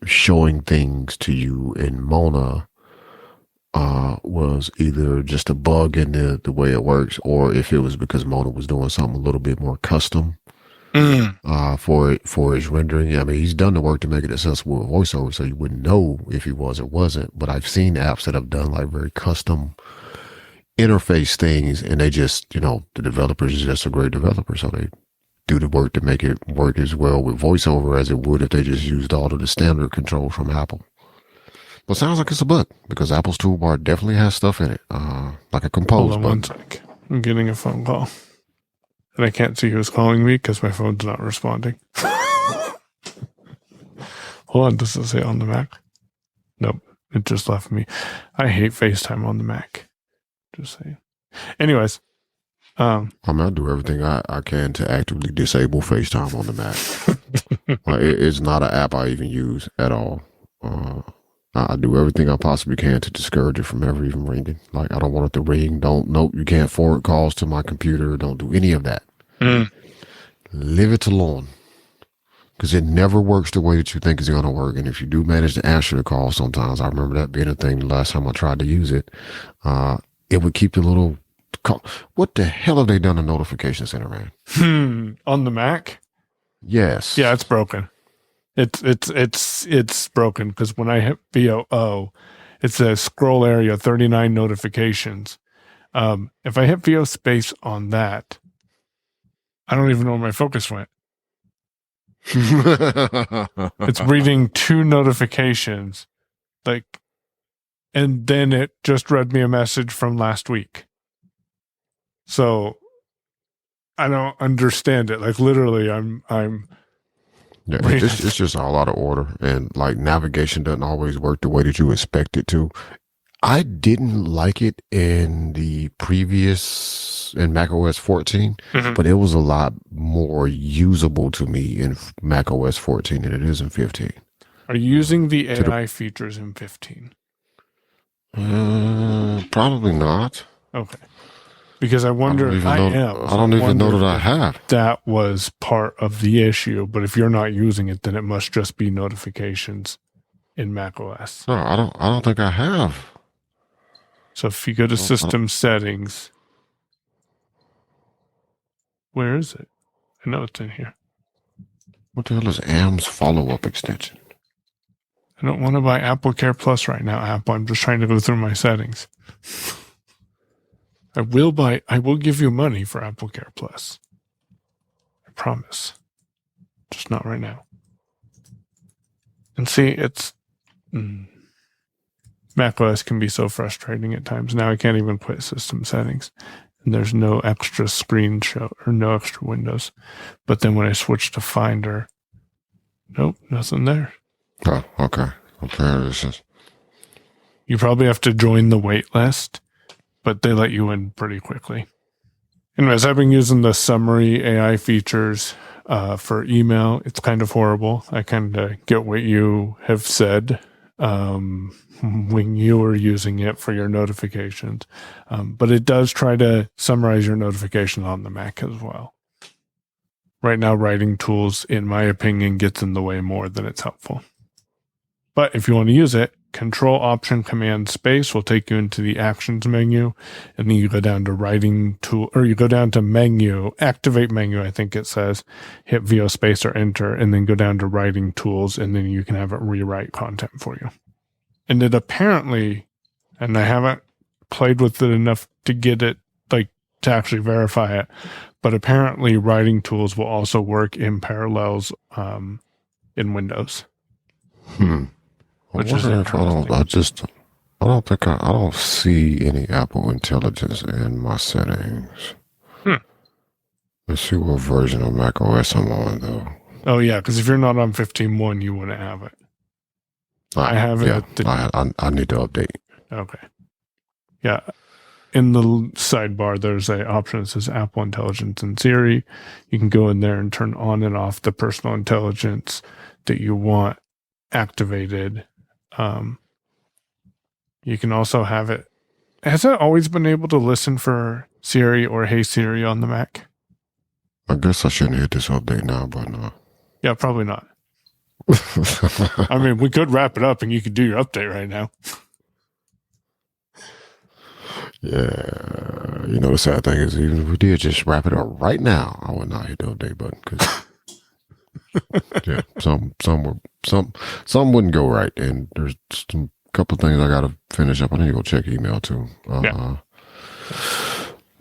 showing things to you in Mona was either just a bug in the way it works, or if it was because Mona was doing something a little bit more custom for his rendering. I mean, he's done the work to make it accessible with VoiceOver, so you wouldn't know if he was or wasn't. But I've seen apps that have done like very custom interface things, and they just, the developers is just a great developer, so they do the work to make it work as well with VoiceOver as it would if they just used all of the standard controls from Apple. But sounds like it's a bug, because Apple's toolbar definitely has stuff in it, like a compose
button.
Hold on
1 sec. I'm getting a phone call. And I can't see who's calling me because my phone's not responding. Hold on, does it say on the Mac? Nope, it just left me. I hate FaceTime on the Mac. Just saying. Anyways.
I do everything I can to actively disable FaceTime on the Mac. It's not an app I even use at all. I do everything I possibly can to discourage it from ever even ringing. Like, I don't want it to ring. Nope, you can't forward calls to my computer. Don't do any of that. Leave it alone. Because it never works the way that you think it's going to work. And if you do manage to answer the call sometimes, I remember that being a thing the last time I tried to use it, it would keep the little call. What the hell have they done to Notification Center, man?
On the Mac?
Yes.
Yeah, it's broken. It's broken because when I hit VOO, it says scroll area 39 notifications. If I hit VO space on that, I don't even know where my focus went. It's reading 2 notifications, and then it just read me a message from last week. So I don't understand it. Like, literally, I'm.
Yeah, it's just all out of order, and like navigation doesn't always work the way that you expect it to. I didn't like it in the previous, in macOS 14, but it was a lot more usable to me in macOS 14 than it is in 15.
Are you using the AI features in 15?
Probably not.
Okay. Because I wonder,
I don't even know that I have.
That was part of the issue, but if you're not using it, then it must just be notifications in macOS.
No, I don't think I have.
So if you go to system settings, where is it? I know it's in here.
What the hell is AM's follow-up extension?
I don't want to buy Apple Care Plus right now, Apple. I'm just trying to go through my settings. I will give you money for Apple Care Plus. I promise. Just not right now. And see, it's macOS can be so frustrating at times. Now I can't even quit system settings. And there's no extra screen show or no extra windows. But then when I switch to Finder, nope, nothing there.
Oh, okay. Okay, this is.
You probably have to join the wait list, but they let you in pretty quickly. Anyways, I've been using the summary AI features for email. It's kind of horrible. I kind of get what you have said when you were using it for your notifications. But it does try to summarize your notification on the Mac as well. Right now, writing tools, in my opinion, gets in the way more than it's helpful. But if you want to use it, Control Option Command Space will take you into the Actions menu, and then you go down to Writing Tool, or you go down to Menu, Activate Menu, I think it says, hit VO Space or Enter, and then go down to Writing Tools, and then you can have it rewrite content for you. And it apparently, and I haven't played with it enough to get it, like, to actually verify it, but apparently Writing Tools will also work in Parallels in Windows.
Which is interesting. I don't see any Apple Intelligence in my settings. Let's see what version of Mac OS I'm on, though.
Oh, yeah, because if you're not on 15.1, you wouldn't have it. I have it.
Yeah, I need to update.
Okay. Yeah. In the sidebar, there's an option that says Apple Intelligence and Siri. You can go in there and turn on and off the personal intelligence that you want activated. You can also have it. Has it always been able to listen for Siri or Hey Siri on the Mac?
I guess I shouldn't hit this update now, but no.
Yeah, probably not. I mean, we could wrap it up and you could do your update right now.
Yeah. You know, the sad thing is, even if we did just wrap it up right now, I would not hit the update button because, yeah, some wouldn't go right. And there's some couple of things I got to finish up. I need to go check email too.
Yeah.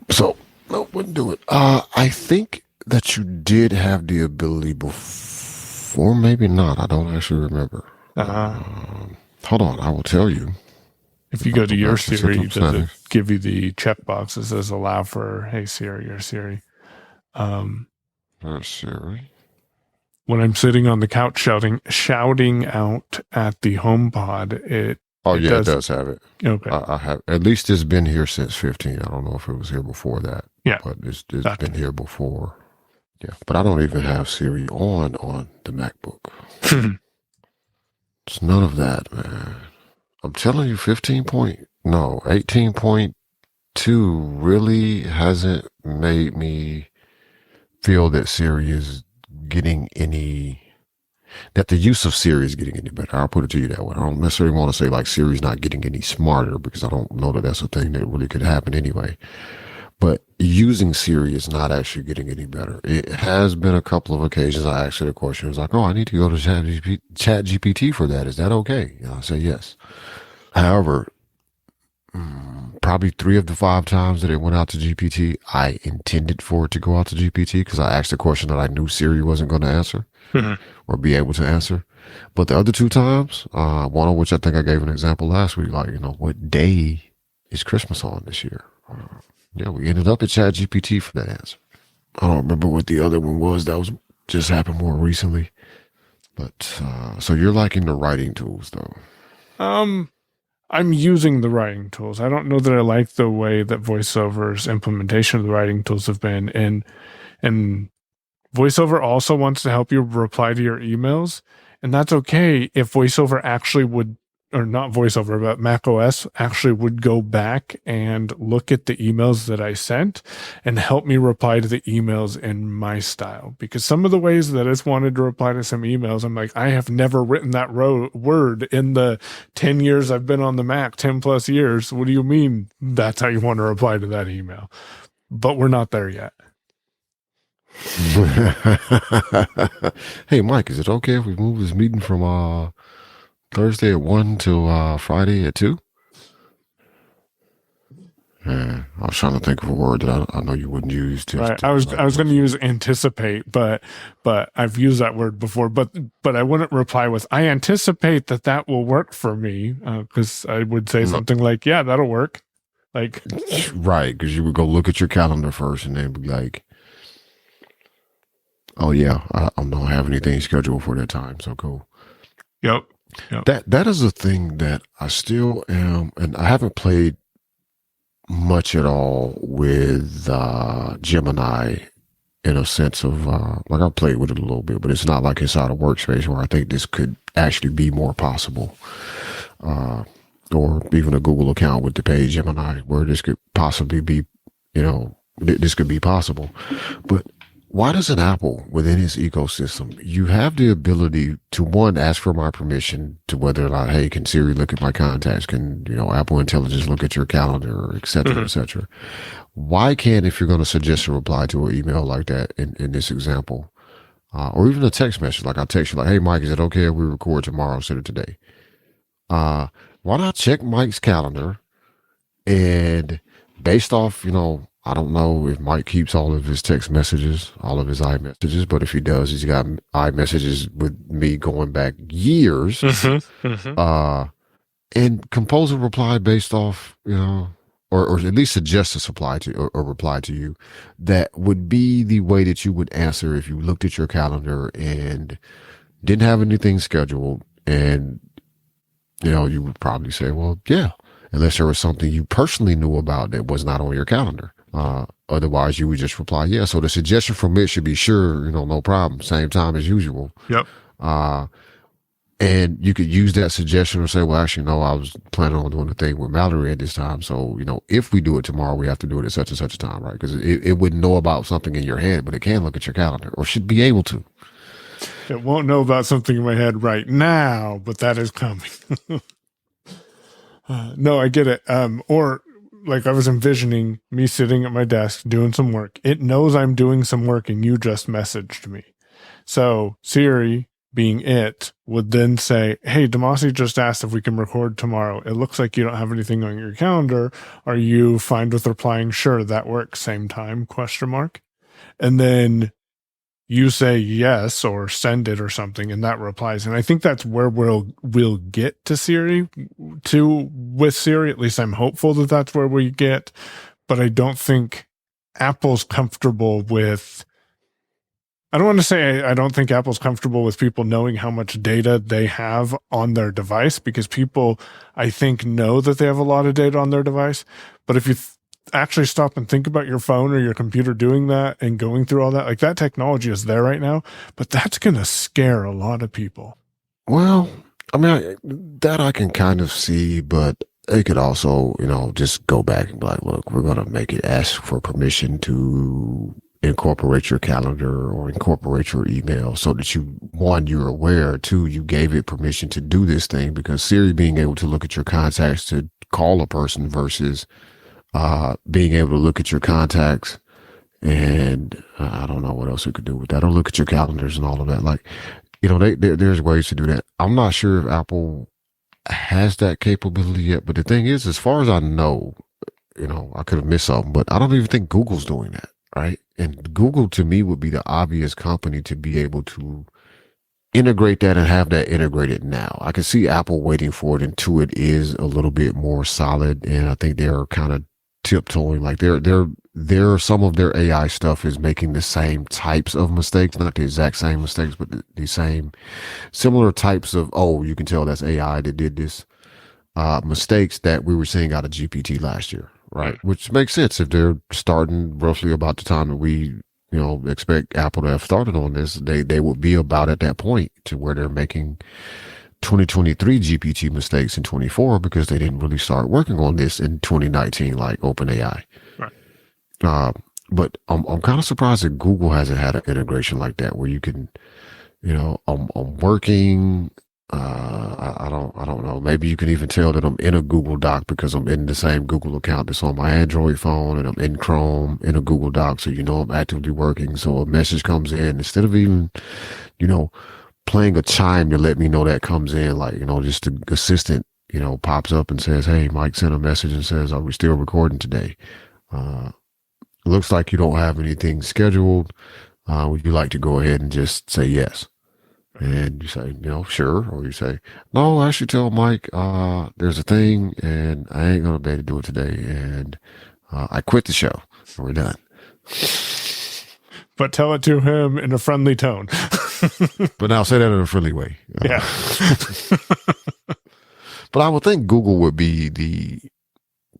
So, no, wouldn't do it. I think that you did have the ability before, maybe not. I don't actually remember. Hold on, I will tell you.
If you go to your Siri, does it give you the checkbox that says allow for Hey Siri or Siri?
Siri.
When I'm sitting on the couch shouting out at the HomePod, it
does have it.
Okay.
I have, at least it's been here since 15. I don't know if it was here before that.
Yeah.
But it's been here before. Yeah. But I don't even have Siri on the MacBook. It's none of that, man. I'm telling you, 18.2 really hasn't made me feel that Siri is getting that the use of Siri is getting any better. I'll put it to you that way. I don't necessarily want to say like Siri's not getting any smarter because I don't know that that's a thing that really could happen anyway. But using Siri is not actually getting any better. It has been a couple of occasions I asked her the question. It was like, oh, I need to go to ChatGPT for that. Is that okay? And I say yes. However, probably 3 of the 5 times that it went out to GPT, I intended for it to go out to GPT because I asked a question that I knew Siri wasn't going to answer or be able to answer. But the other 2 times, one of which I think I gave an example last week, like, what day is Christmas on this year? Yeah, we ended up at ChatGPT for that answer. I don't remember what the other one was. That was just happened more recently. But so you're liking the writing tools, though?
I'm using the writing tools. I don't know that I like the way that VoiceOver's implementation of the writing tools have been. And VoiceOver also wants to help you reply to your emails. And that's okay if VoiceOver actually would, or not VoiceOver, but macOS actually would go back and look at the emails that I sent and help me reply to the emails in my style. Because some of the ways that it's wanted to reply to some emails, I'm like, I have never written that word in the 10 years I've been on the Mac, 10 plus years. What do you mean that's how you want to reply to that email? But we're not there yet.
Hey, Mike, is it okay if we move this meeting from Thursday at 1 to Friday at 2? I was trying to think of a word that I know you wouldn't use.
Right. I was going to use anticipate, but I've used that word before. But I wouldn't reply with I anticipate that will work for me because I would say something like, yeah, that'll work. Like
right, because you would go look at your calendar first and then be like, oh yeah, I don't have anything scheduled for that time, so cool.
Yep.
That is a thing that I still am, and I haven't played much at all with Gemini in a sense of like I've played with it a little bit, but it's not like inside a workspace where I think this could actually be more possible, or even a Google account with the page Gemini where this could possibly be, this could be possible. But why doesn't Apple, within its ecosystem, you have the ability to, one, ask for my permission to whether or not, hey, can Siri look at my contacts? Can, Apple Intelligence look at your calendar, et cetera, et cetera. Why can't, if you're going to suggest a reply to an email like that in this example, or even a text message, like I text you like, hey, Mike, is it okay if we record tomorrow instead of today? Why not check Mike's calendar and based off, I don't know if Mike keeps all of his text messages, all of his iMessages, but if he does, he's got iMessages with me going back years. And compose a reply based off, or at least suggest a reply to you that would be the way that you would answer if you looked at your calendar and didn't have anything scheduled. And, you would probably say, well, yeah, unless there was something you personally knew about that was not on your calendar. Otherwise, you would just reply, yeah. So the suggestion from it should be sure, no problem. Same time as usual.
Yep.
And you could use that suggestion or say, well, actually, no, I was planning on doing the thing with Mallory at this time. So, if we do it tomorrow, we have to do it at such and such a time, right? Because it wouldn't know about something in your head, but it can look at your calendar or should be able to.
It won't know about something in my head right now, but that is coming. No, I get it. Or like I was envisioning me sitting at my desk doing some work. It knows I'm doing some work and you just messaged me. So Siri, being it, would then say, hey, Demasi just asked if we can record tomorrow. It looks like you don't have anything on your calendar. Are you fine with replying, sure, that works, same time, ? And then you say yes or send it or something, and that replies. And I think that's where we'll get to Siri with Siri. At least I'm hopeful that that's where we get. But I don't think Apple's comfortable with. I don't want to say I don't think Apple's comfortable with people knowing how much data they have on their device, because people, I think, know that they have a lot of data on their device. But if you actually stop and think about your phone or your computer doing that and going through all that, like that technology is there right now, but that's going to scare a lot of people.
Well, I mean, that I can kind of see, but they could also, just go back and be like, look, we're going to make it ask for permission to incorporate your calendar or incorporate your email so that you're aware, two, you gave it permission to do this thing, because Siri being able to look at your contacts to call a person versus being able to look at your contacts and I don't know what else we could do with that, or look at your calendars and all of that. Like, there's ways to do that. I'm not sure if Apple has that capability yet, but the thing is, as far as I know, I could have missed something, but I don't even think Google's doing that, right? And Google to me would be the obvious company to be able to integrate that and have that integrated now. I can see Apple waiting for it until it is a little bit more solid, and I think they're kind of tiptoeing, like they're some of their AI stuff is making the same types of mistakes, not the exact same mistakes, but the same similar types of, you can tell that's AI that did this, mistakes that we were seeing out of GPT last year, right? Which makes sense if they're starting roughly about the time that we, expect Apple to have started on this. They would be about at that point to where they're making 2023 GPT mistakes in 24 because they didn't really start working on this in 2019 like OpenAI. Right. But I'm kind of surprised that Google hasn't had an integration like that where you can, I'm working. I don't know. Maybe you can even tell that I'm in a Google Doc because I'm in the same Google account that's on my Android phone, and I'm in Chrome in a Google Doc. So, I'm actively working. So a message comes in, instead of even, playing a chime to let me know that comes in, like, just the assistant, pops up and says, hey, Mike sent a message and says, are we still recording today? Looks like you don't have anything scheduled. Would you like to go ahead and just say yes? And you say, sure. Or you say, no, I should tell Mike, there's a thing and I ain't going to be able to do it today. And I quit the show. We're done.
But tell it to him in a friendly tone.
But now say that in a friendly way.
Yeah.
But I would think Google would be the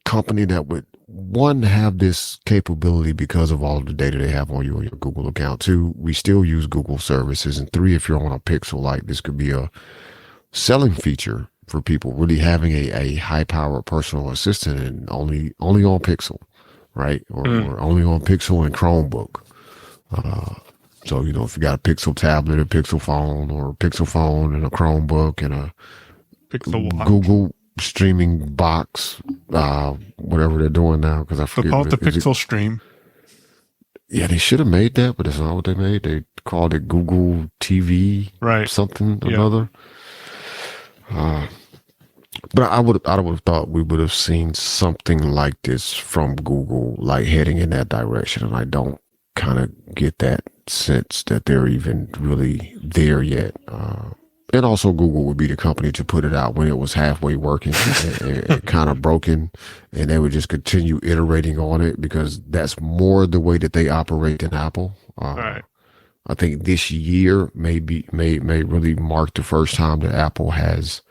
company that would, one, have this capability because of all of the data they have on you on your Google account. Two, we still use Google services. And three, if you're on a Pixel, like, this could be a selling feature for people really having a high power personal assistant, and only on Pixel, right? Or only on Pixel and Chromebook. So, if you got a Pixel tablet, a Pixel phone, or a Pixel phone and a Chromebook and a
Pixel Watch.
Google streaming box, whatever they're doing now, because I
They
forget.
call it the Pixel Stream.
Yeah, they should have made that, but that's not what they made. They called it Google TV,
Right.
something
Yeah.
another. But I would have thought we would have seen something like this from Google, like heading in that direction, and I don't kind of get that sense that they're even really there yet. And also, Google would be the company to put it out when it was halfway working and kind of broken, and they would just continue iterating on it because that's more the way that they operate than Apple.
Right.
I think this year may really mark the first time that Apple has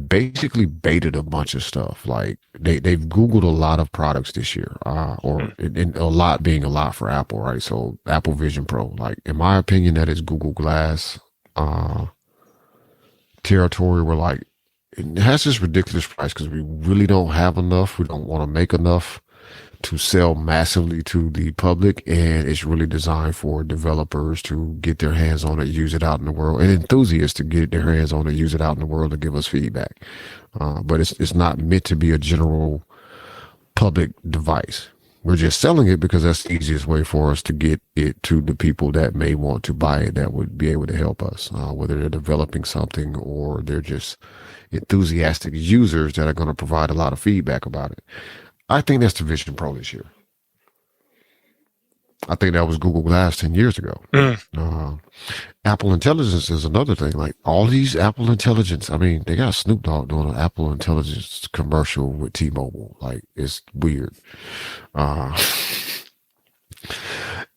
basically baited a bunch of stuff. Like they've Googled a lot of products this year, and a lot being a lot for Apple, right? So Apple Vision Pro, like in my opinion, that is Google Glass territory where like it has this ridiculous price because we really don't have enough. We don't want to make enough to sell massively to the public, and it's really designed for developers to get their hands on it, use it out in the world, and enthusiasts to get their hands on it, use it out in the world, and give us feedback. But it's not meant to be a general public device. We're just selling it because that's the easiest way for us to get it to the people that may want to buy it, that would be able to help us, whether they're developing something or they're just enthusiastic users that are going to provide a lot of feedback about it. I think that's the Vision Pro this year. I think that was Google Glass 10 years ago. Apple Intelligence is another thing. Like all these Apple Intelligence, I mean, they got Snoop Dogg doing an Apple Intelligence commercial with T-Mobile. Like it's weird.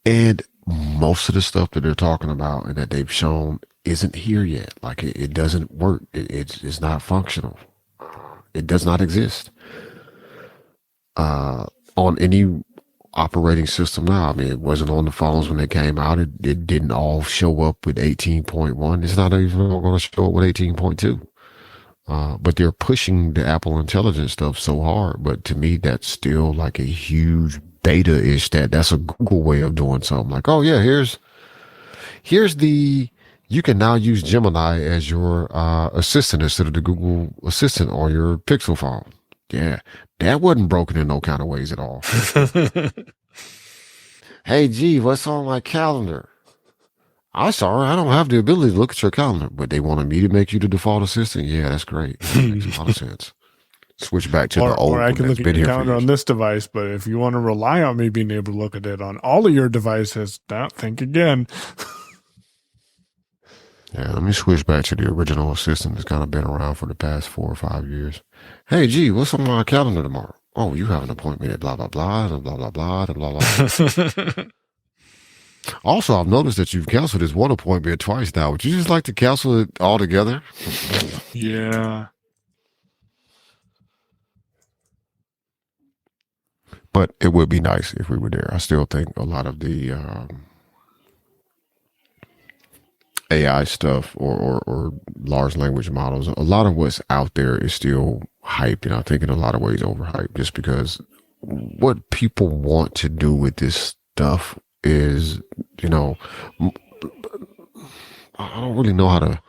And most of the stuff that they're talking about and that they've shown isn't here yet. Like it doesn't work. It's not functional. It does not exist. On any operating system now. I mean, it wasn't on the phones when they came out. It didn't all show up with 18.1. It's not even going to show up with 18.2. But they're pushing the Apple Intelligence stuff so hard. But to me, that's still like a huge beta-ish. That's a Google way of doing something. Like, oh yeah, here's you can now use Gemini as your assistant instead of the Google Assistant on your Pixel phone. Yeah, that wasn't broken in no kind of ways at all. Hey, gee, what's on my calendar? I'm sorry, I don't have the ability to look at your calendar, but they wanted me to make you the default assistant. Yeah, that's great. That makes a lot of sense. Switch back to the old
or I
one
can
that's
look
been
at your
here for
calendar
years.
on this device, but if you want to rely on me being able to look at it on all of your devices, think again.
Yeah, let me switch back to the original assistant that's kind of been around for the past 4 or 5 years. Hey, gee, what's on my calendar tomorrow? Oh, you have an appointment at blah, blah, blah, and blah, blah, blah, and blah, blah. Also, I've noticed that you've canceled this one appointment twice now. Would you just like to cancel it altogether?
Yeah.
But it would be nice if we were there. I still think a lot of the AI stuff or large language models, a lot of what's out there is still hyped, and I think in a lot of ways overhyped, just because what people want to do with this stuff is, I don't really know how to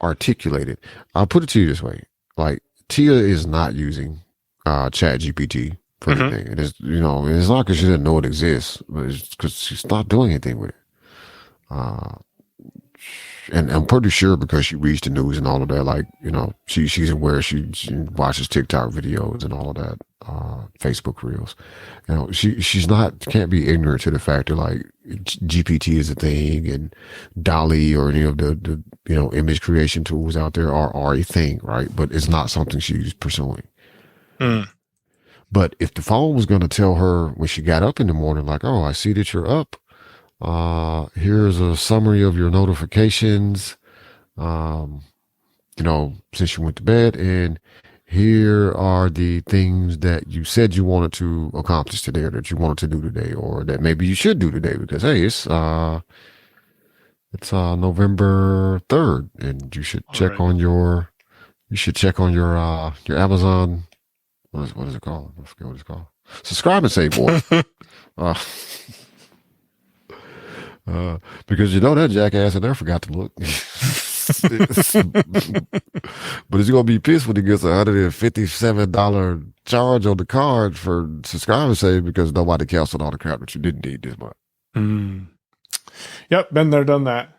articulate it. I'll put it to you this way. Like Tia is not using Chat GPT for anything. It is, it's not because she didn't know it exists, but it's because she's not doing anything with it. And I'm pretty sure because she reads the news and all of that, like, she's aware, she watches TikTok videos and all of that, Facebook reels. She's can't be ignorant to the fact that like GPT is a thing and DALL-E or any of the image creation tools out there are a thing, right? But it's not something she's pursuing. But if the phone was going to tell her when she got up in the morning, like, oh, I see that you're up. Here's a summary of your notifications, since you went to bed, and here are the things that you said you wanted to accomplish today or that you wanted to do today or that maybe you should do today because, hey, it's November 3rd and you should check on your Amazon. What is it called? I forget what it's called. Subscribe and save more. Because you know that jackass in there forgot to look. But he's gonna be pissed when he gets $157 charge on the card for subscriber save because nobody canceled all the crap that you didn't need this month.
Mm. Yep, been there, done that.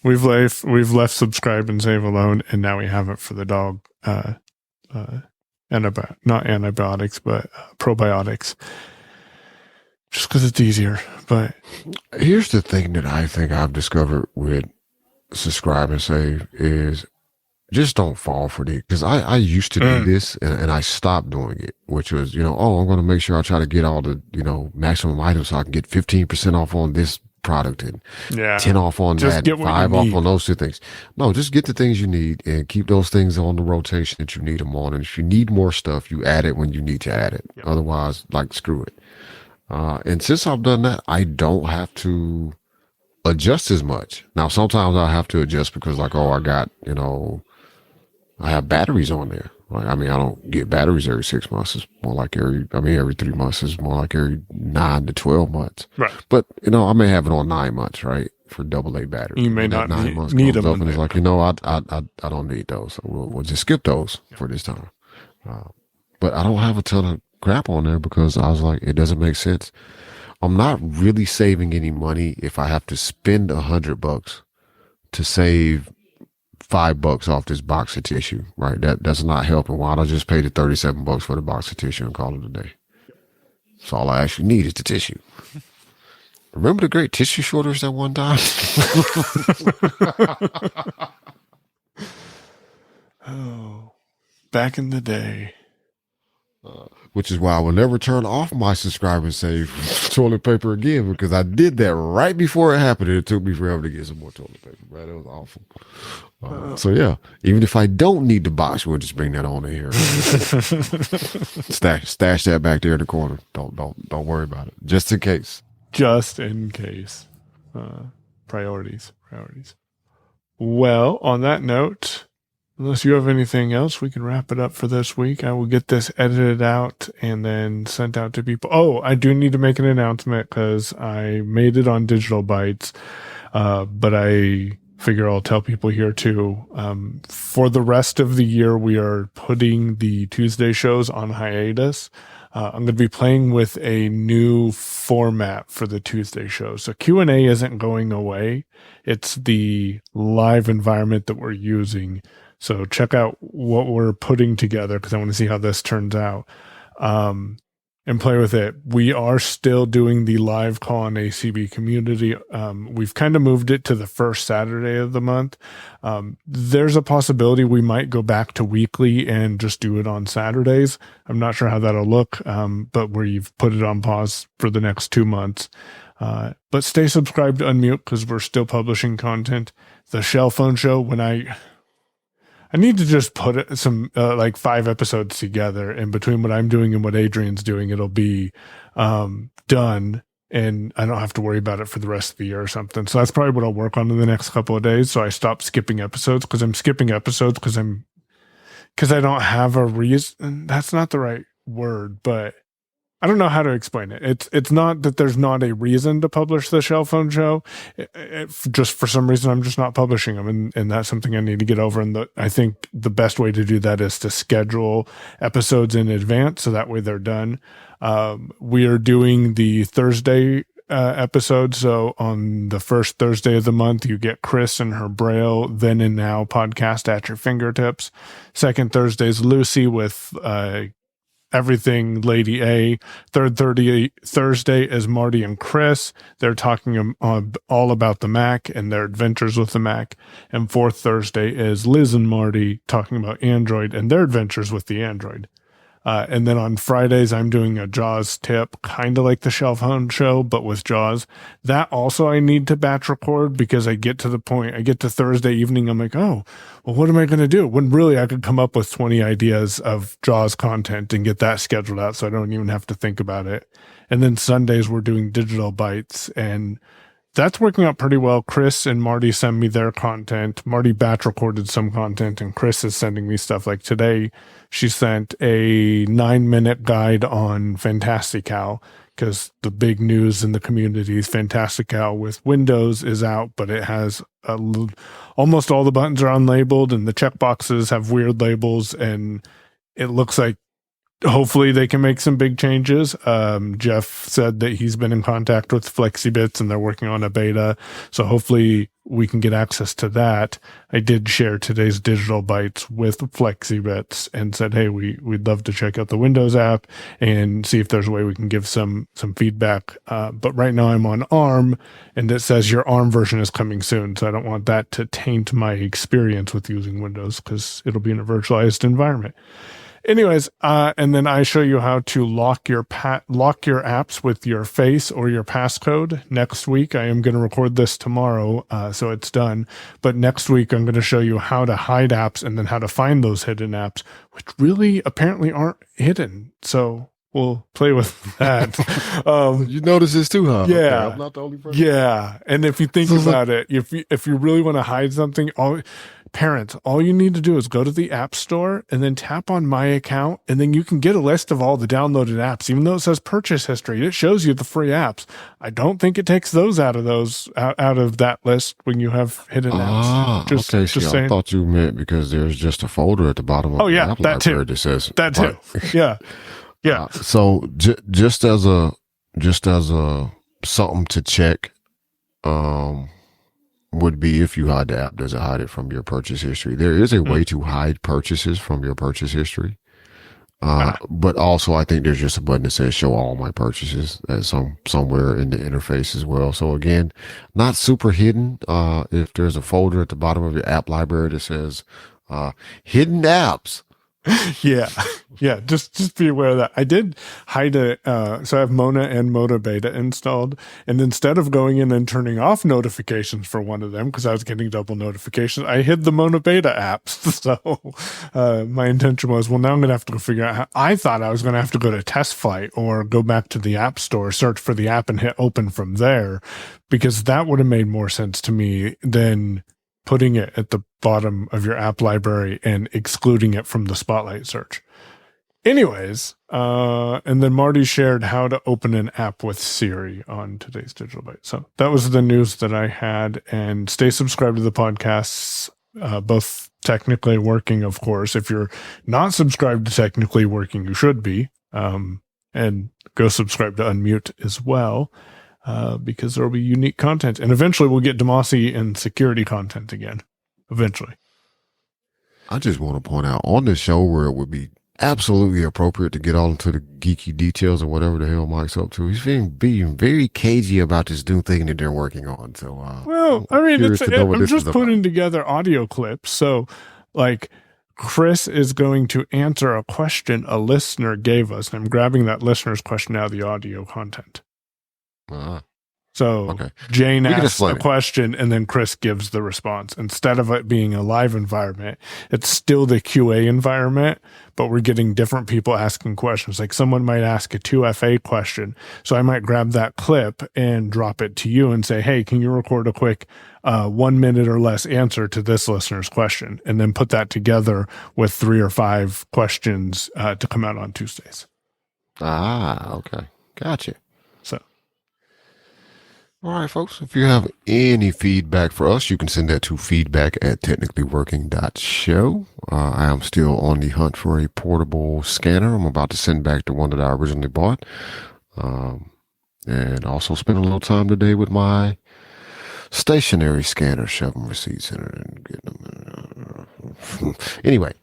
We've left subscribe and save alone, and now we have it for the dog. Not antibiotics, but probiotics. Just because it's easier. But
here's the thing that I think I've discovered with subscribe and save is just don't fall for it. Because I used to do this and I stopped doing it, which was, I'm going to make sure I try to get all the, maximum items so I can get 15% off on this product and 10 off on
just
that, 5 off on those two things. No, just get the things you need and keep those things on the rotation that you need them on. And if you need more stuff, you add it when you need to add it. Yep. Otherwise, screw it. And since I've done that, I don't have to adjust as much. Now, sometimes I have to adjust because I got, I have batteries on there. I don't get batteries every 6 months. It's more like every 3 months. It's more like every 9 to 12 months.
Right.
But, I may have it on 9 months, right? For AA batteries.
You may not need them.
And it's like, I don't need those. So we'll just skip those for this time. But I don't have a ton of crap on there because I was like, it doesn't make sense. I'm not really saving any money if I have to spend $100 to save $5 off this box of tissue, right? That's not helping. Why don't I just pay the $37 for the box of tissue and call it a day? So all I actually need is the tissue. Remember the great tissue shortage that one time?
Oh, back in the day.
Which is why I will never turn off my subscribe and save toilet paper again because I did that right before it happened and it took me forever to get some more toilet paper. Right? It was awful. So yeah, even if I don't need the box, we'll just bring that on in here. Stash that back there in the corner. Don't worry about it. Just in case.
Just in case. Priorities. Well, on that note, unless you have anything else, we can wrap it up for this week. I will get this edited out and then sent out to people. Oh, I do need to make an announcement because I made it on Digital Bytes, but I figure I'll tell people here too. For the rest of the year, we are putting the Tuesday shows on hiatus. I'm going to be playing with a new format for the Tuesday show. So Q&A isn't going away. It's the live environment that we're using. So check out what we're putting together because I want to see how this turns out and play with it. We are still doing the live call on ACB community. We've kind of moved it to the first Saturday of the month. There's a possibility we might go back to weekly and just do it on Saturdays. I'm not sure how that'll look, but we've put it on pause for the next 2 months. But stay subscribed to Unmute because we're still publishing content. The Shell Phone Show, when I need to just put some 5 episodes together, and between what I'm doing and what Adrian's doing, it'll be done, and I don't have to worry about it for the rest of the year or something. So that's probably what I'll work on in the next couple of days. So I stop skipping episodes because I don't have a reason. That's not the right word, but I don't know how to explain it. It's not that there's not a reason to publish the Shell Phone Show. Just for some reason, I'm just not publishing them. And that's something I need to get over. And I think the best way to do that is to schedule episodes in advance. So that way they're done. We are doing the Thursday episode. So on the first Thursday of the month, you get Chris and her Braille Then and Now podcast at your fingertips. Second Thursday is Lucy with Everything Lady A. Third Thursday is Marty and Chris. They're talking all about the Mac and their adventures with the Mac. And fourth Thursday is Liz and Marty talking about Android and their adventures with the Android. And then on Fridays, I'm doing a JAWS tip, kind of like the Shell Phone Show, but with JAWS. That also I need to batch record because I get to Thursday evening, I'm like, oh, well, what am I going to do? When really I could come up with 20 ideas of JAWS content and get that scheduled out so I don't even have to think about it. And then Sundays, we're doing Digital Bytes, and that's working out pretty well. Chris and Marty send me their content. Marty batch recorded some content, and Chris is sending me stuff. Like today, she sent a 9-minute guide on Fantastical, because the big news in the community is Fantastical with Windows is out, but it has almost all the buttons are unlabeled, and the checkboxes have weird labels, and it looks like hopefully they can make some big changes. Jeff said that he's been in contact with FlexiBits and they're working on a beta. So hopefully we can get access to that. I did share today's digital bytes with FlexiBits and said, hey, we'd love to check out the Windows app and see if there's a way we can give some feedback. But right now I'm on ARM and it says your ARM version is coming soon. So I don't want that to taint my experience with using Windows because it'll be in a virtualized environment. Anyways, and then I show you how to lock your apps with your face or your passcode. Next week, I am going to record this tomorrow, so it's done. But next week, I'm going to show you how to hide apps and then how to find those hidden apps, which really apparently aren't hidden. So we'll play with that.
You notice this too, huh?
Yeah,
okay, I'm not the only person.
Yeah, and if you think about it, if you really want to hide something, parents, all you need to do is go to the App Store and then tap on My Account, and then you can get a list of all the downloaded apps. Even though it says purchase history, it shows you the free apps. I don't think it takes those out of that list when you have hidden apps.
Okay. See, I thought you meant because there's just a folder at the bottom of the app library that says
that too. Yeah.
So just as a something to check, would be if you hide the app, does it hide it from your purchase history? There is a way to hide purchases from your purchase history. But also I think there's just a button that says show all my purchases somewhere in the interface as well. So again, not super hidden. If there's a folder at the bottom of your app library that says, hidden apps.
Yeah. Just be aware of that. I did hide so I have Mona and Moda Beta installed, and instead of going in and turning off notifications for one of them, because I was getting double notifications, I hid the Mona Beta apps. So my intention was, well, now I'm going to have to go figure out I thought I was going to have to go to Test Flight or go back to the App Store, search for the app and hit open from there, because that would have made more sense to me than putting it at the bottom of your app library and excluding it from the Spotlight search. Anyways, and then Marty shared how to open an app with Siri on today's Digital Byte. So that was the news that I had. And stay subscribed to the podcasts, both Technically Working, of course. If you're not subscribed to Technically Working, you should be. And go subscribe to Unmute as well. Because there will be unique content. And eventually we'll get Demasi and security content again. Eventually.
I just want to point out on this show where it would be absolutely appropriate to get all into the geeky details or whatever the hell Mike's up to. He's being very cagey about this new thing that they're working on. So,
well, I mean, I'm just putting together audio clips. So, like, Chris is going to answer a question a listener gave us. And I'm grabbing that listener's question out of the audio content. So okay. Jane asks a question and then Chris gives the response. Instead of it being a live environment, it's still the QA environment, but we're getting different people asking questions. Like someone might ask a 2FA question. So I might grab that clip and drop it to you and say, hey, can you record a quick 1 minute or less answer to this listener's question? And then put that together with 3 or 5 questions to come out on Tuesdays.
Okay. Gotcha.
All
right, folks, if you have any feedback for us, you can send that to feedback@technicallyworking.show. I am still on the hunt for a portable scanner. I'm about to send back the one that I originally bought. And also spend a little time today with my stationary scanner, shoving receipts in it and getting them. Anyway.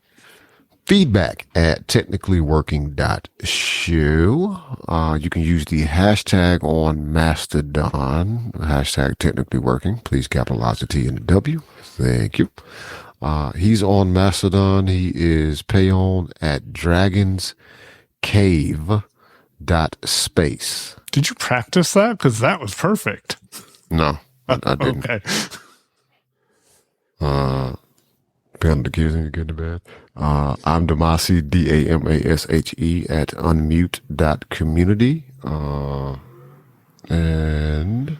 Feedback@technicallyworking.show. You can use the hashtag on Mastodon, hashtag technicallyworking. Please capitalize the T and the W. Thank you. He's on Mastodon. He is payone@dragonscave.space.
Did you practice that? Because that was perfect.
No, I didn't.
Okay.
Pound the kids and you get to bed. I'm Demasi, DAMASHE at unmute.community. And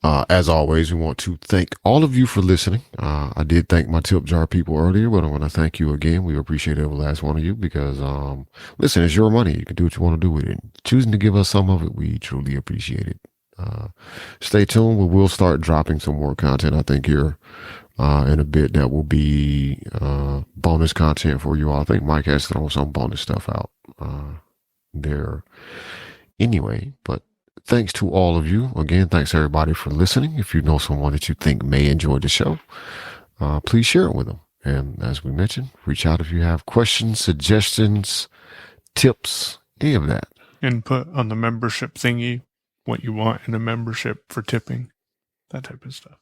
As always, we want to thank all of you for listening. I did thank my tip jar people earlier, but I want to thank you again. We appreciate every last one of you because, listen, it's your money. You can do what you want to do with it. Choosing to give us some of it, we truly appreciate it. Stay tuned. We will start dropping some more content, I think, here in a bit. That will be bonus content for you all. I think Mike has thrown some bonus stuff out there anyway, but thanks to all of you. Again, thanks everybody for listening. If you know someone that you think may enjoy the show, please share it with them. And as we mentioned, reach out if you have questions, suggestions, tips, any of that.
Input on the membership thingy, what you want in a membership for tipping, that type of stuff.